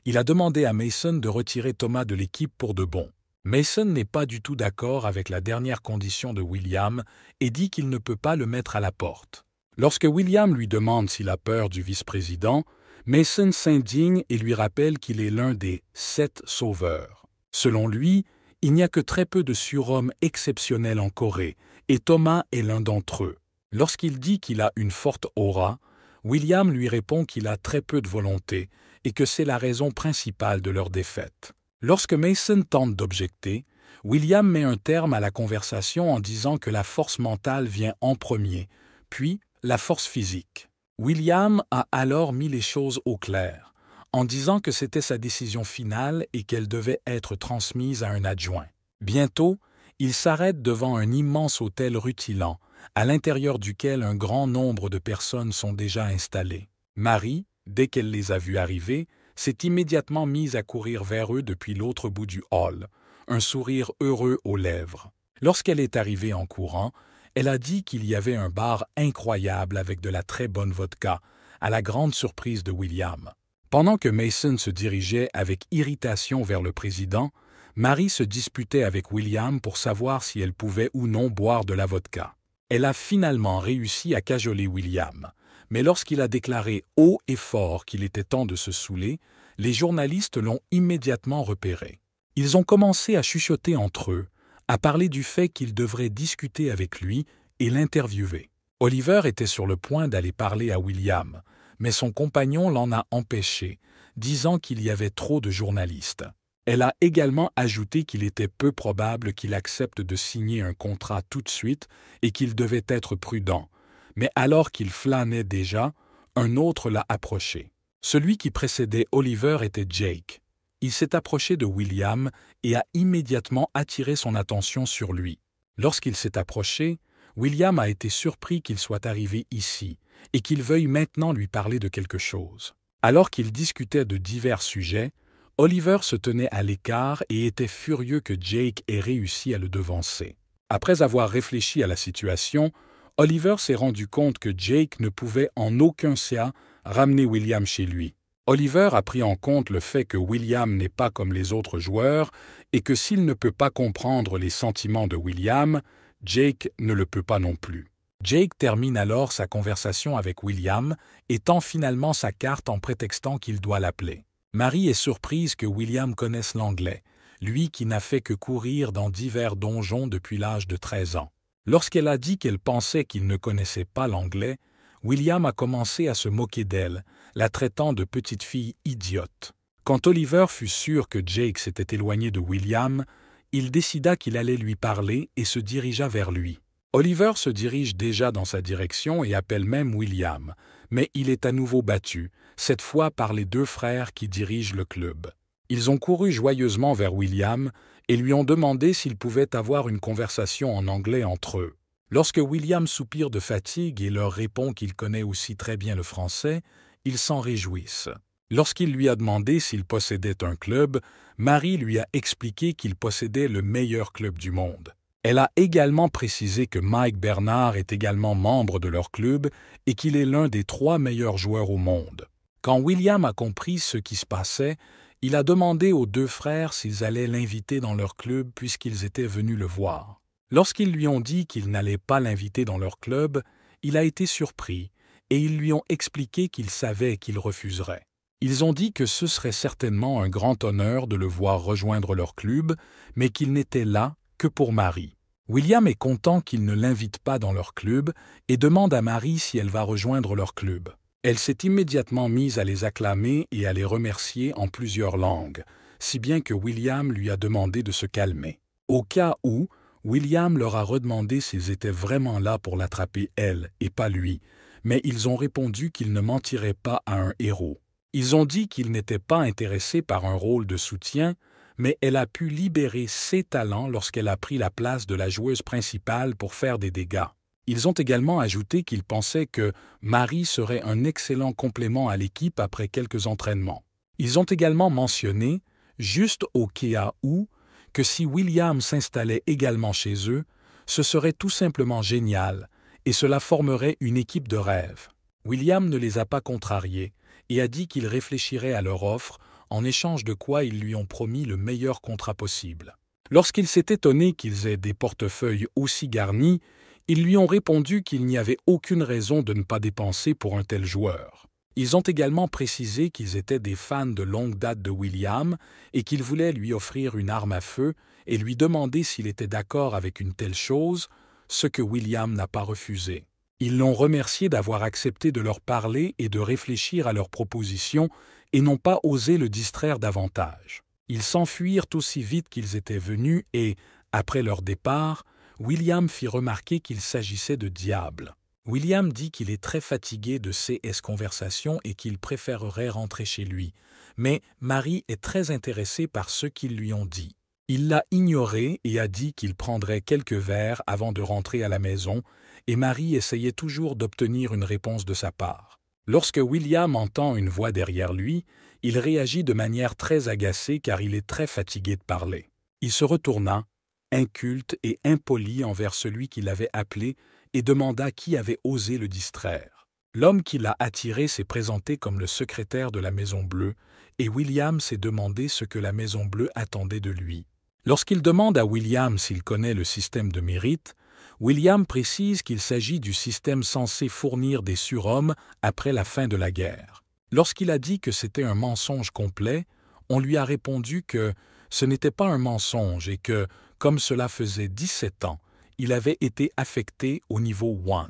Il a demandé à Mason de retirer Thomas de l'équipe pour de bon. Mason n'est pas du tout d'accord avec la dernière condition de William et dit qu'il ne peut pas le mettre à la porte. Lorsque William lui demande s'il a peur du vice-président, Mason s'indigne et lui rappelle qu'il est l'un des 7 sauveurs. Selon lui, il n'y a que très peu de surhommes exceptionnels en Corée, et Thomas est l'un d'entre eux. Lorsqu'il dit qu'il a une forte aura, William lui répond qu'il a très peu de volonté et que c'est la raison principale de leur défaite. Lorsque Mason tente d'objecter, William met un terme à la conversation en disant que la force mentale vient en premier, puis la force physique. William a alors mis les choses au clair, en disant que c'était sa décision finale et qu'elle devait être transmise à un adjoint. Bientôt, il s'arrête devant un immense hôtel rutilant, à l'intérieur duquel un grand nombre de personnes sont déjà installées. Marie, dès qu'elle les a vus arriver, s'est immédiatement mise à courir vers eux depuis l'autre bout du hall, un sourire heureux aux lèvres. Lorsqu'elle est arrivée en courant, Elle a dit qu'il y avait un bar incroyable avec de la très bonne vodka, à la grande surprise de William. Pendant que Mason se dirigeait avec irritation vers le président, Marie se disputait avec William pour savoir si elle pouvait ou non boire de la vodka. Elle a finalement réussi à cajoler William, mais lorsqu'il a déclaré haut et fort qu'il était temps de se saouler, les journalistes l'ont immédiatement repéré. Ils ont commencé à chuchoter entre eux, à parler du fait qu'ils devraient discuter avec lui et l'interviewer. Oliver était sur le point d'aller parler à William, mais son compagnon l'en a empêché, disant qu'il y avait trop de journalistes. Elle a également ajouté qu'il était peu probable qu'il accepte de signer un contrat tout de suite et qu'il devait être prudent. Mais alors qu'il flânait déjà, un autre l'a approché. Celui qui précédait Oliver était Jake. Il s'est approché de William et a immédiatement attiré son attention sur lui. Lorsqu'il s'est approché, William a été surpris qu'il soit arrivé ici et qu'il veuille maintenant lui parler de quelque chose. Alors qu'ils discutaient de divers sujets, Oliver se tenait à l'écart et était furieux que Jake ait réussi à le devancer. Après avoir réfléchi à la situation, Oliver s'est rendu compte que Jake ne pouvait en aucun cas ramener William chez lui. Oliver a pris en compte le fait que William n'est pas comme les autres joueurs et que s'il ne peut pas comprendre les sentiments de William, Jake ne le peut pas non plus. Jake termine alors sa conversation avec William et tend finalement sa carte en prétextant qu'il doit l'appeler. Marie est surprise que William connaisse l'anglais, lui qui n'a fait que courir dans divers donjons depuis l'âge de 13 ans. Lorsqu'elle a dit qu'elle pensait qu'il ne connaissait pas l'anglais, William a commencé à se moquer d'elle, la traitant de petite fille idiote. Quand Oliver fut sûr que Jake s'était éloigné de William, il décida qu'il allait lui parler et se dirigea vers lui. Oliver se dirige déjà dans sa direction et appelle même William, mais il est à nouveau battu, cette fois par les deux frères qui dirigent le club. Ils ont couru joyeusement vers William et lui ont demandé s'ils pouvaient avoir une conversation en anglais entre eux. Lorsque William soupire de fatigue et leur répond qu'il connaît aussi très bien le français, ils s'en réjouissent. Lorsqu'il lui a demandé s'il possédait un club, Marie lui a expliqué qu'il possédait le meilleur club du monde. Elle a également précisé que Mike Bernard est également membre de leur club et qu'il est l'un des 3 meilleurs joueurs au monde. Quand William a compris ce qui se passait, il a demandé aux deux frères s'ils allaient l'inviter dans leur club puisqu'ils étaient venus le voir. Lorsqu'ils lui ont dit qu'ils n'allaient pas l'inviter dans leur club, il a été surpris et ils lui ont expliqué qu'ils savaient qu'il refuserait. Ils ont dit que ce serait certainement un grand honneur de le voir rejoindre leur club, mais qu'il n'était là que pour Marie. William est content qu'ils ne l'invitent pas dans leur club et demande à Marie si elle va rejoindre leur club. Elle s'est immédiatement mise à les acclamer et à les remercier en plusieurs langues, si bien que William lui a demandé de se calmer. Au cas où, William leur a redemandé s'ils étaient vraiment là pour l'attraper elle et pas lui, mais ils ont répondu qu'ils ne mentiraient pas à un héros. Ils ont dit qu'ils n'étaient pas intéressés par un rôle de soutien, mais elle a pu libérer ses talents lorsqu'elle a pris la place de la joueuse principale pour faire des dégâts. Ils ont également ajouté qu'ils pensaient que Marie serait un excellent complément à l'équipe après quelques entraînements. Ils ont également mentionné, juste au cas où, que si William s'installait également chez eux, ce serait tout simplement génial, et cela formerait une équipe de rêve. William ne les a pas contrariés et a dit qu'il réfléchirait à leur offre, en échange de quoi ils lui ont promis le meilleur contrat possible. Lorsqu'il s'est étonné qu'ils aient des portefeuilles aussi garnis, ils lui ont répondu qu'il n'y avait aucune raison de ne pas dépenser pour un tel joueur. Ils ont également précisé qu'ils étaient des fans de longue date de William et qu'ils voulaient lui offrir une arme à feu et lui demander s'il était d'accord avec une telle chose, ce que William n'a pas refusé. Ils l'ont remercié d'avoir accepté de leur parler et de réfléchir à leurs propositions et n'ont pas osé le distraire davantage. Ils s'enfuirent aussi vite qu'ils étaient venus et, après leur départ, William fit remarquer qu'il s'agissait de diables. William dit qu'il est très fatigué de ces conversations et qu'il préférerait rentrer chez lui, mais Marie est très intéressée par ce qu'ils lui ont dit. Il l'a ignoré et a dit qu'il prendrait quelques verres avant de rentrer à la maison, et Marie essayait toujours d'obtenir une réponse de sa part. Lorsque William entend une voix derrière lui, il réagit de manière très agacée car il est très fatigué de parler. Il se retourna inculte et impoli envers celui qui l'avait appelé et demanda qui avait osé le distraire. L'homme qui l'a attiré s'est présenté comme le secrétaire de la Maison Bleue, et William s'est demandé ce que la Maison Bleue attendait de lui. Lorsqu'il demande à William s'il connaît le système de mérite, William précise qu'il s'agit du système censé fournir des surhommes après la fin de la guerre. Lorsqu'il a dit que c'était un mensonge complet, on lui a répondu que ce n'était pas un mensonge et que, comme cela faisait 17 ans, il avait été affecté au niveau 1.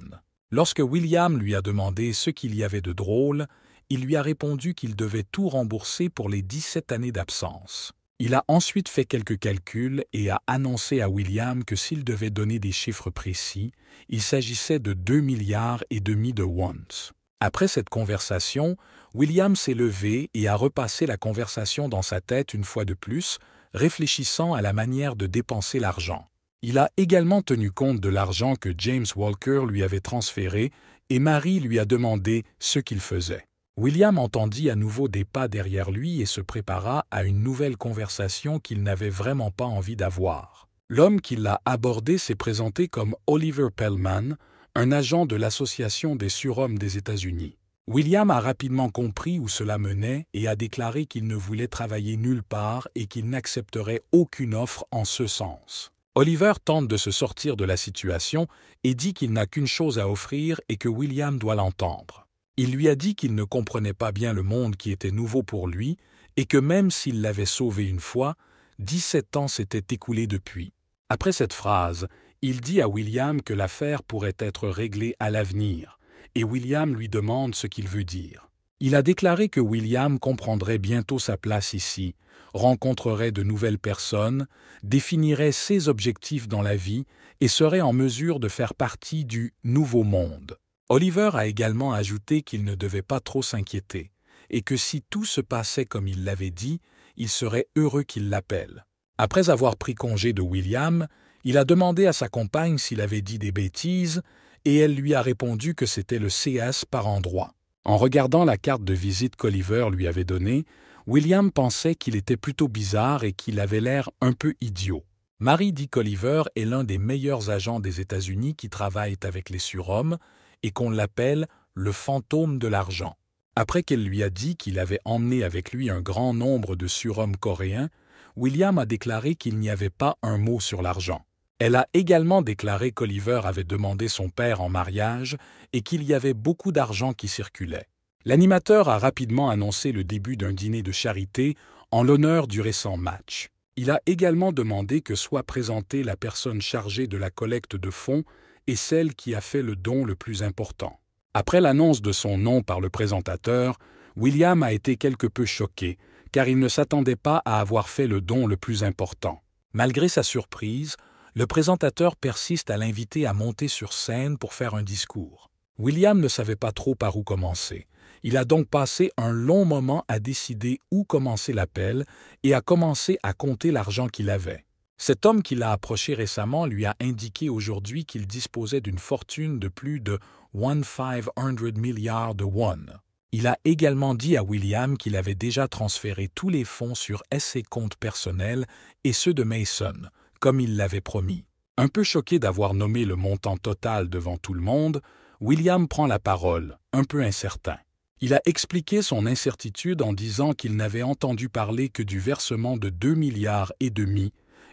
Lorsque William lui a demandé ce qu'il y avait de drôle, il lui a répondu qu'il devait tout rembourser pour les 17 années d'absence. Il a ensuite fait quelques calculs et a annoncé à William que s'il devait donner des chiffres précis, il s'agissait de 2,5 milliards de wons. Après cette conversation, William s'est levé et a repassé la conversation dans sa tête une fois de plus, réfléchissant à la manière de dépenser l'argent. Il a également tenu compte de l'argent que James Walker lui avait transféré et Marie lui a demandé ce qu'il faisait. William entendit à nouveau des pas derrière lui et se prépara à une nouvelle conversation qu'il n'avait vraiment pas envie d'avoir. L'homme qui l'a abordé s'est présenté comme Oliver Pellman, un agent de l'Association des surhommes des États-Unis. William a rapidement compris où cela menait et a déclaré qu'il ne voulait travailler nulle part et qu'il n'accepterait aucune offre en ce sens. Oliver tente de se sortir de la situation et dit qu'il n'a qu'une chose à offrir et que William doit l'entendre. Il lui a dit qu'il ne comprenait pas bien le monde qui était nouveau pour lui et que même s'il l'avait sauvé une fois, 17 ans s'étaient écoulés depuis. Après cette phrase, il dit à William que l'affaire pourrait être réglée à l'avenir, et William lui demande ce qu'il veut dire. Il a déclaré que William comprendrait bientôt sa place ici, rencontrerait de nouvelles personnes, définirait ses objectifs dans la vie et serait en mesure de faire partie du nouveau monde. Oliver a également ajouté qu'il ne devait pas trop s'inquiéter et que si tout se passait comme il l'avait dit, il serait heureux qu'il l'appelle. Après avoir pris congé de William, il a demandé à sa compagne s'il avait dit des bêtises et elle lui a répondu que c'était le CS par endroit. En regardant la carte de visite qu'Oliver lui avait donnée, William pensait qu'il était plutôt bizarre et qu'il avait l'air un peu idiot. Marie dit qu'Oliver est l'un des meilleurs agents des États-Unis qui travaillent avec les surhommes et qu'on l'appelle le fantôme de l'argent. Après qu'elle lui a dit qu'il avait emmené avec lui un grand nombre de surhommes coréens, William a déclaré qu'il n'y avait pas un mot sur l'argent. Elle a également déclaré qu'Oliver avait demandé son père en mariage et qu'il y avait beaucoup d'argent qui circulait. L'animateur a rapidement annoncé le début d'un dîner de charité en l'honneur du récent match. Il a également demandé que soit présentée la personne chargée de la collecte de fonds et celle qui a fait le don le plus important. Après l'annonce de son nom par le présentateur, William a été quelque peu choqué, car il ne s'attendait pas à avoir fait le don le plus important. Malgré sa surprise, le présentateur persiste à l'inviter à monter sur scène pour faire un discours. William ne savait pas trop par où commencer. Il a donc passé un long moment à décider où commencer l'appel et à commencer à compter l'argent qu'il avait. Cet homme qui l'a approché récemment lui a indiqué aujourd'hui qu'il disposait d'une fortune de plus de 1,5 milliards de won. Il a également dit à William qu'il avait déjà transféré tous les fonds sur ses comptes personnels et ceux de Mason, comme il l'avait promis. Un peu choqué d'avoir nommé le montant total devant tout le monde, William prend la parole, un peu incertain. Il a expliqué son incertitude en disant qu'il n'avait entendu parler que du versement de 2,5 milliards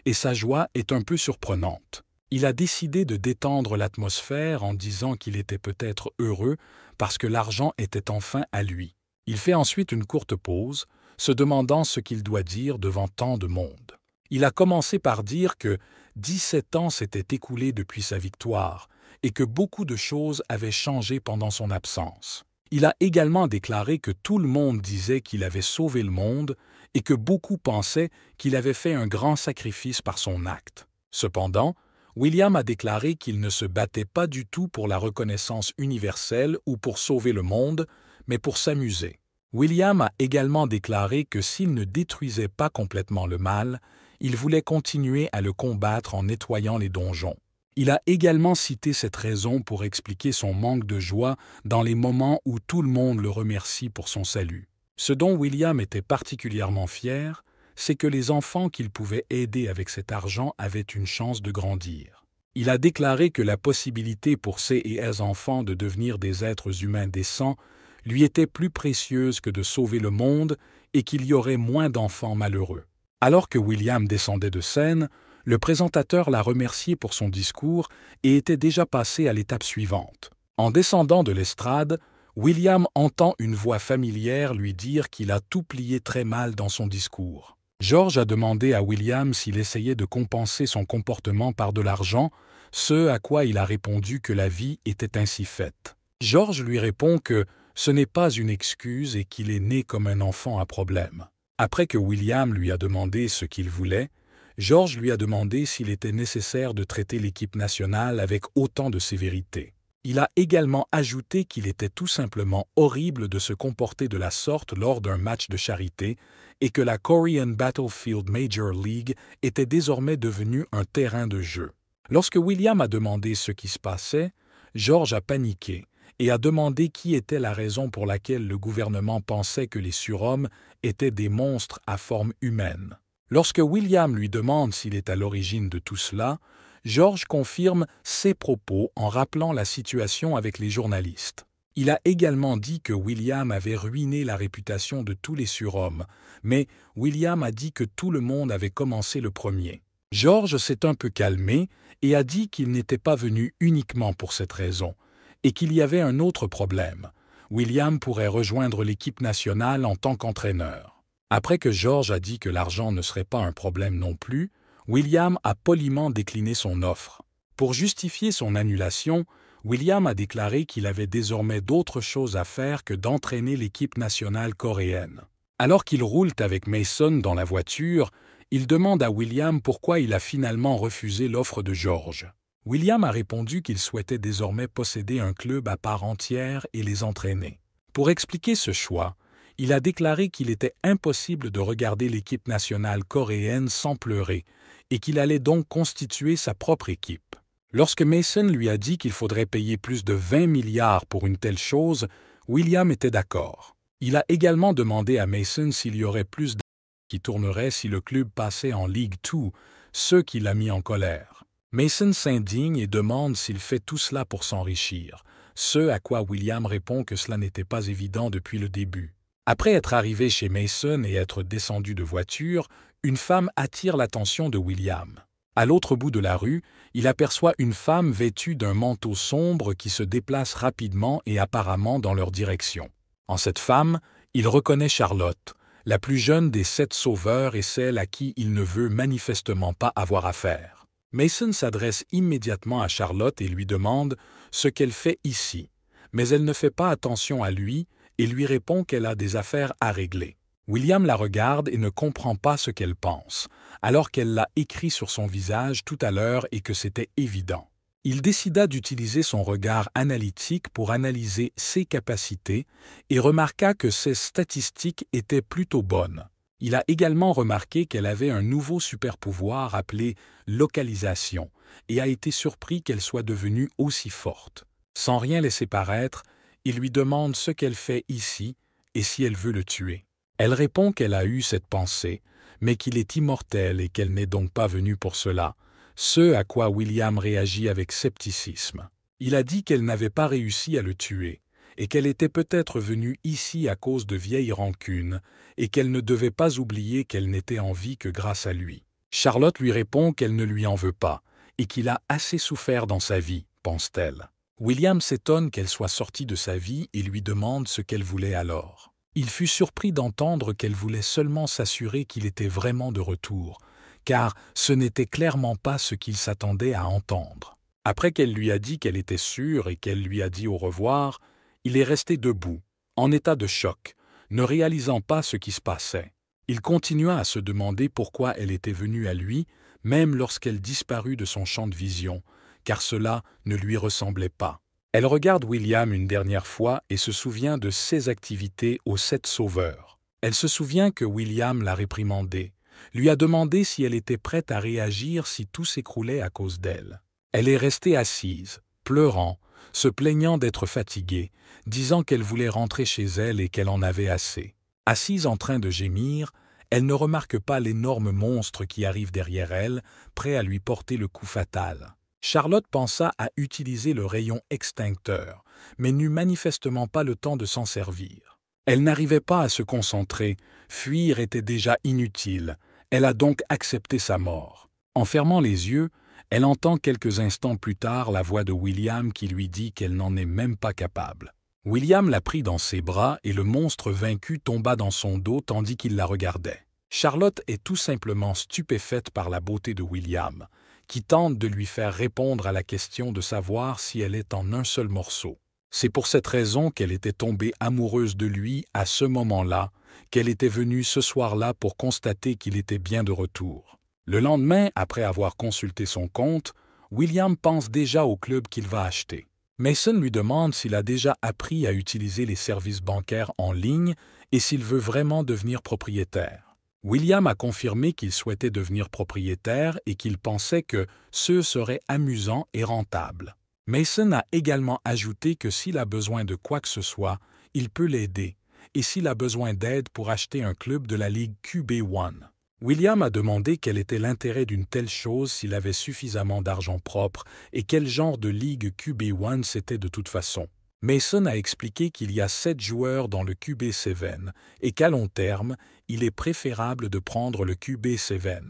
et sa joie est un peu surprenante. Il a décidé de détendre l'atmosphère en disant qu'il était peut-être heureux parce que l'argent était enfin à lui. Il fait ensuite une courte pause, se demandant ce qu'il doit dire devant tant de monde. Il a commencé par dire que 17 ans s'étaient écoulés depuis sa victoire et que beaucoup de choses avaient changé pendant son absence. Il a également déclaré que tout le monde disait qu'il avait sauvé le monde et que beaucoup pensaient qu'il avait fait un grand sacrifice par son acte. Cependant, William a déclaré qu'il ne se battait pas du tout pour la reconnaissance universelle ou pour sauver le monde, mais pour s'amuser. William a également déclaré que s'il ne détruisait pas complètement le mal, il voulait continuer à le combattre en nettoyant les donjons. Il a également cité cette raison pour expliquer son manque de joie dans les moments où tout le monde le remercie pour son salut. Ce dont William était particulièrement fier, c'est que les enfants qu'il pouvait aider avec cet argent avaient une chance de grandir. Il a déclaré que la possibilité pour ces et ses enfants de devenir des êtres humains décents lui était plus précieuse que de sauver le monde et qu'il y aurait moins d'enfants malheureux. Alors que William descendait de scène, le présentateur l'a remercié pour son discours et était déjà passé à l'étape suivante. En descendant de l'estrade, William entend une voix familière lui dire qu'il a tout plié très mal dans son discours. George a demandé à William s'il essayait de compenser son comportement par de l'argent, ce à quoi il a répondu que la vie était ainsi faite. George lui répond que ce n'est pas une excuse et qu'il est né comme un enfant à problème. Après que William lui a demandé ce qu'il voulait, George lui a demandé s'il était nécessaire de traiter l'équipe nationale avec autant de sévérité. Il a également ajouté qu'il était tout simplement horrible de se comporter de la sorte lors d'un match de charité et que la Korean Battlefield Major League était désormais devenue un terrain de jeu. Lorsque William a demandé ce qui se passait, George a paniqué et a demandé qui était la raison pour laquelle le gouvernement pensait que les surhommes étaient des monstres à forme humaine. Lorsque William lui demande s'il est à l'origine de tout cela, George confirme ses propos en rappelant la situation avec les journalistes. Il a également dit que William avait ruiné la réputation de tous les surhommes, mais William a dit que tout le monde avait commencé le premier. George s'est un peu calmé et a dit qu'il n'était pas venu uniquement pour cette raison, et qu'il y avait un autre problème. William pourrait rejoindre l'équipe nationale en tant qu'entraîneur. Après que George a dit que l'argent ne serait pas un problème non plus, William a poliment décliné son offre. Pour justifier son annulation, William a déclaré qu'il avait désormais d'autres choses à faire que d'entraîner l'équipe nationale coréenne. Alors qu'ils roulent avec Mason dans la voiture, il demande à William pourquoi il a finalement refusé l'offre de George. William a répondu qu'il souhaitait désormais posséder un club à part entière et les entraîner. Pour expliquer ce choix, il a déclaré qu'il était impossible de regarder l'équipe nationale coréenne sans pleurer et qu'il allait donc constituer sa propre équipe. Lorsque Mason lui a dit qu'il faudrait payer plus de 20 milliards pour une telle chose, William était d'accord. Il a également demandé à Mason s'il y aurait plus d'argent qui tournerait si le club passait en League 2, ce qui l'a mis en colère. Mason s'indigne et demande s'il fait tout cela pour s'enrichir, ce à quoi William répond que cela n'était pas évident depuis le début. Après être arrivé chez Mason et être descendu de voiture, une femme attire l'attention de William. À l'autre bout de la rue, il aperçoit une femme vêtue d'un manteau sombre qui se déplace rapidement et apparemment dans leur direction. En cette femme, il reconnaît Charlotte, la plus jeune des 7 sauveurs et celle à qui il ne veut manifestement pas avoir affaire. Mason s'adresse immédiatement à Charlotte et lui demande ce qu'elle fait ici, mais elle ne fait pas attention à lui et lui répond qu'elle a des affaires à régler. William la regarde et ne comprend pas ce qu'elle pense, alors qu'elle l'a écrit sur son visage tout à l'heure et que c'était évident. Il décida d'utiliser son regard analytique pour analyser ses capacités et remarqua que ses statistiques étaient plutôt bonnes. Il a également remarqué qu'elle avait un nouveau super-pouvoir appelé localisation et a été surpris qu'elle soit devenue aussi forte. Sans rien laisser paraître, il lui demande ce qu'elle fait ici et si elle veut le tuer. Elle répond qu'elle a eu cette pensée, mais qu'il est immortel et qu'elle n'est donc pas venue pour cela, ce à quoi William réagit avec scepticisme. Il a dit qu'elle n'avait pas réussi à le tuer, et qu'elle était peut-être venue ici à cause de vieilles rancunes, et qu'elle ne devait pas oublier qu'elle n'était en vie que grâce à lui. Charlotte lui répond qu'elle ne lui en veut pas, et qu'il a assez souffert dans sa vie, pense-t-elle. William s'étonne qu'elle soit sortie de sa vie et lui demande ce qu'elle voulait alors. Il fut surpris d'entendre qu'elle voulait seulement s'assurer qu'il était vraiment de retour, car ce n'était clairement pas ce qu'il s'attendait à entendre. Après qu'elle lui a dit qu'elle était sûre et qu'elle lui a dit au revoir, il est resté debout, en état de choc, ne réalisant pas ce qui se passait. Il continua à se demander pourquoi elle était venue à lui, même lorsqu'elle disparut de son champ de vision, car cela ne lui ressemblait pas. Elle regarde William une dernière fois et se souvient de ses activités aux 7 sauveurs. Elle se souvient que William l'a réprimandée, lui a demandé si elle était prête à réagir si tout s'écroulait à cause d'elle. Elle est restée assise, pleurant, se plaignant d'être fatiguée, disant qu'elle voulait rentrer chez elle et qu'elle en avait assez. Assise en train de gémir, Elle ne remarque pas l'énorme monstre qui arrive derrière elle, prêt à lui porter le coup fatal. Charlotte pensa à utiliser le rayon extincteur, mais n'eut manifestement pas le temps de s'en servir. Elle n'arrivait pas à se concentrer, fuir était déjà inutile, elle a donc accepté sa mort. En fermant les yeux, elle entend quelques instants plus tard la voix de William qui lui dit qu'elle n'en est même pas capable. William la prit dans ses bras et le monstre vaincu tomba dans son dos tandis qu'il la regardait. Charlotte est tout simplement stupéfaite par la beauté de William, qui tente de lui faire répondre à la question de savoir si elle est en un seul morceau. C'est pour cette raison qu'elle était tombée amoureuse de lui à ce moment-là, qu'elle était venue ce soir-là pour constater qu'il était bien de retour. Le lendemain, après avoir consulté son compte, William pense déjà au club qu'il va acheter. Mason lui demande s'il a déjà appris à utiliser les services bancaires en ligne et s'il veut vraiment devenir propriétaire. William a confirmé qu'il souhaitait devenir propriétaire et qu'il pensait que ce serait amusant et rentable. Mason a également ajouté que s'il a besoin de quoi que ce soit, il peut l'aider, et s'il a besoin d'aide pour acheter un club de la Ligue QB1. William a demandé quel était l'intérêt d'une telle chose s'il avait suffisamment d'argent propre et quel genre de Ligue QB1 c'était de toute façon. Mason a expliqué qu'il y a 7 joueurs dans le QB7 et qu'à long terme, il est préférable de prendre le QB7.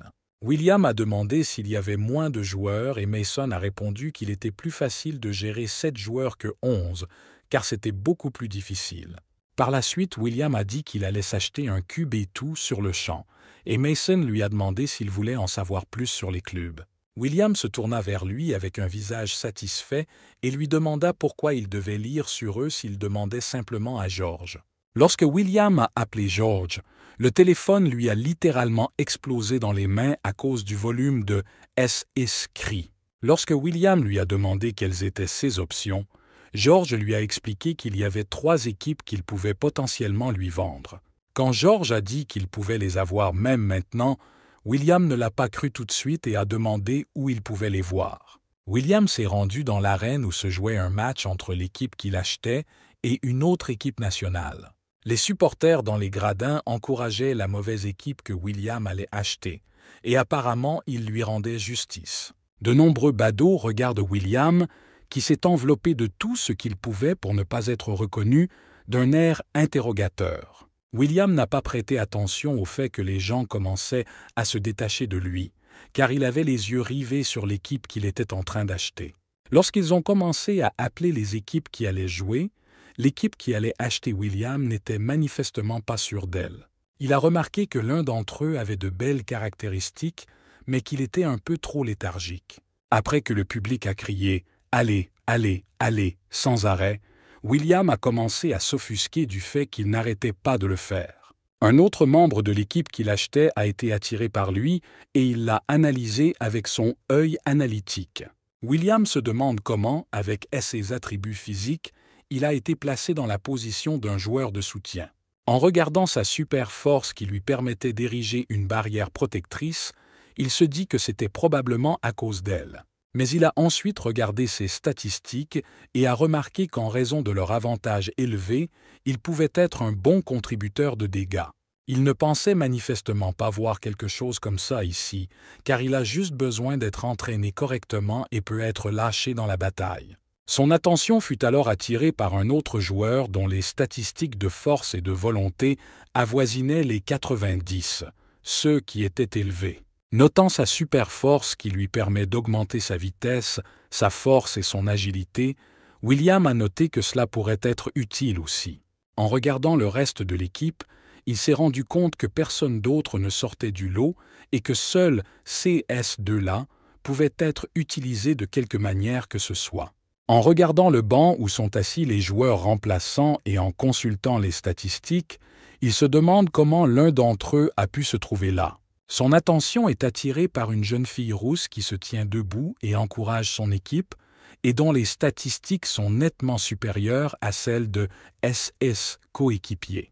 William a demandé s'il y avait moins de joueurs et Mason a répondu qu'il était plus facile de gérer 7 joueurs que 11, car c'était beaucoup plus difficile. Par la suite, William a dit qu'il allait s'acheter un QB2 sur le champ, et Mason lui a demandé s'il voulait en savoir plus sur les clubs. William se tourna vers lui avec un visage satisfait et lui demanda pourquoi il devait lire sur eux s'il demandait simplement à George. Lorsque William a appelé George, le téléphone lui a littéralement explosé dans les mains à cause du volume de SS cri. Lorsque William lui a demandé quelles étaient ses options, George lui a expliqué qu'il y avait 3 équipes qu'il pouvait potentiellement lui vendre. Quand George a dit qu'il pouvait les avoir même maintenant, William ne l'a pas cru tout de suite et a demandé où il pouvait les voir. William s'est rendu dans l'arène où se jouait un match entre l'équipe qu'il achetait et une autre équipe nationale. Les supporters dans les gradins encourageaient la mauvaise équipe que William allait acheter, et apparemment ils lui rendaient justice. De nombreux badauds regardent William, qui s'est enveloppé de tout ce qu'il pouvait pour ne pas être reconnu, d'un air interrogateur. William n'a pas prêté attention au fait que les gens commençaient à se détacher de lui, car il avait les yeux rivés sur l'équipe qu'il était en train d'acheter. Lorsqu'ils ont commencé à appeler les équipes qui allaient jouer, l'équipe qui allait acheter William n'était manifestement pas sûre d'elle. Il a remarqué que l'un d'entre eux avait de belles caractéristiques, mais qu'il était un peu trop léthargique. Après que le public a crié « Allez, allez, allez » sans arrêt, William a commencé à s'offusquer du fait qu'il n'arrêtait pas de le faire. Un autre membre de l'équipe qu'il achetait a été attiré par lui et il l'a analysé avec son œil analytique. William se demande comment, avec ses attributs physiques, il a été placé dans la position d'un joueur de soutien. En regardant sa super force qui lui permettait d'ériger une barrière protectrice, il se dit que c'était probablement à cause d'elle. Mais il a ensuite regardé ses statistiques et a remarqué qu'en raison de leur avantage élevé, il pouvait être un bon contributeur de dégâts. Il ne pensait manifestement pas voir quelque chose comme ça ici, car il a juste besoin d'être entraîné correctement et peut être lâché dans la bataille. Son attention fut alors attirée par un autre joueur dont les statistiques de force et de volonté avoisinaient les 90, ceux qui étaient élevés. Notant sa super force qui lui permet d'augmenter sa vitesse, sa force et son agilité, William a noté que cela pourrait être utile aussi. En regardant le reste de l'équipe, il s'est rendu compte que personne d'autre ne sortait du lot et que seul CS2-là pouvait être utilisé de quelque manière que ce soit. En regardant le banc où sont assis les joueurs remplaçants et en consultant les statistiques, il se demande comment l'un d'entre eux a pu se trouver là. Son attention est attirée par une jeune fille rousse qui se tient debout et encourage son équipe et dont les statistiques sont nettement supérieures à celles de SS coéquipiers.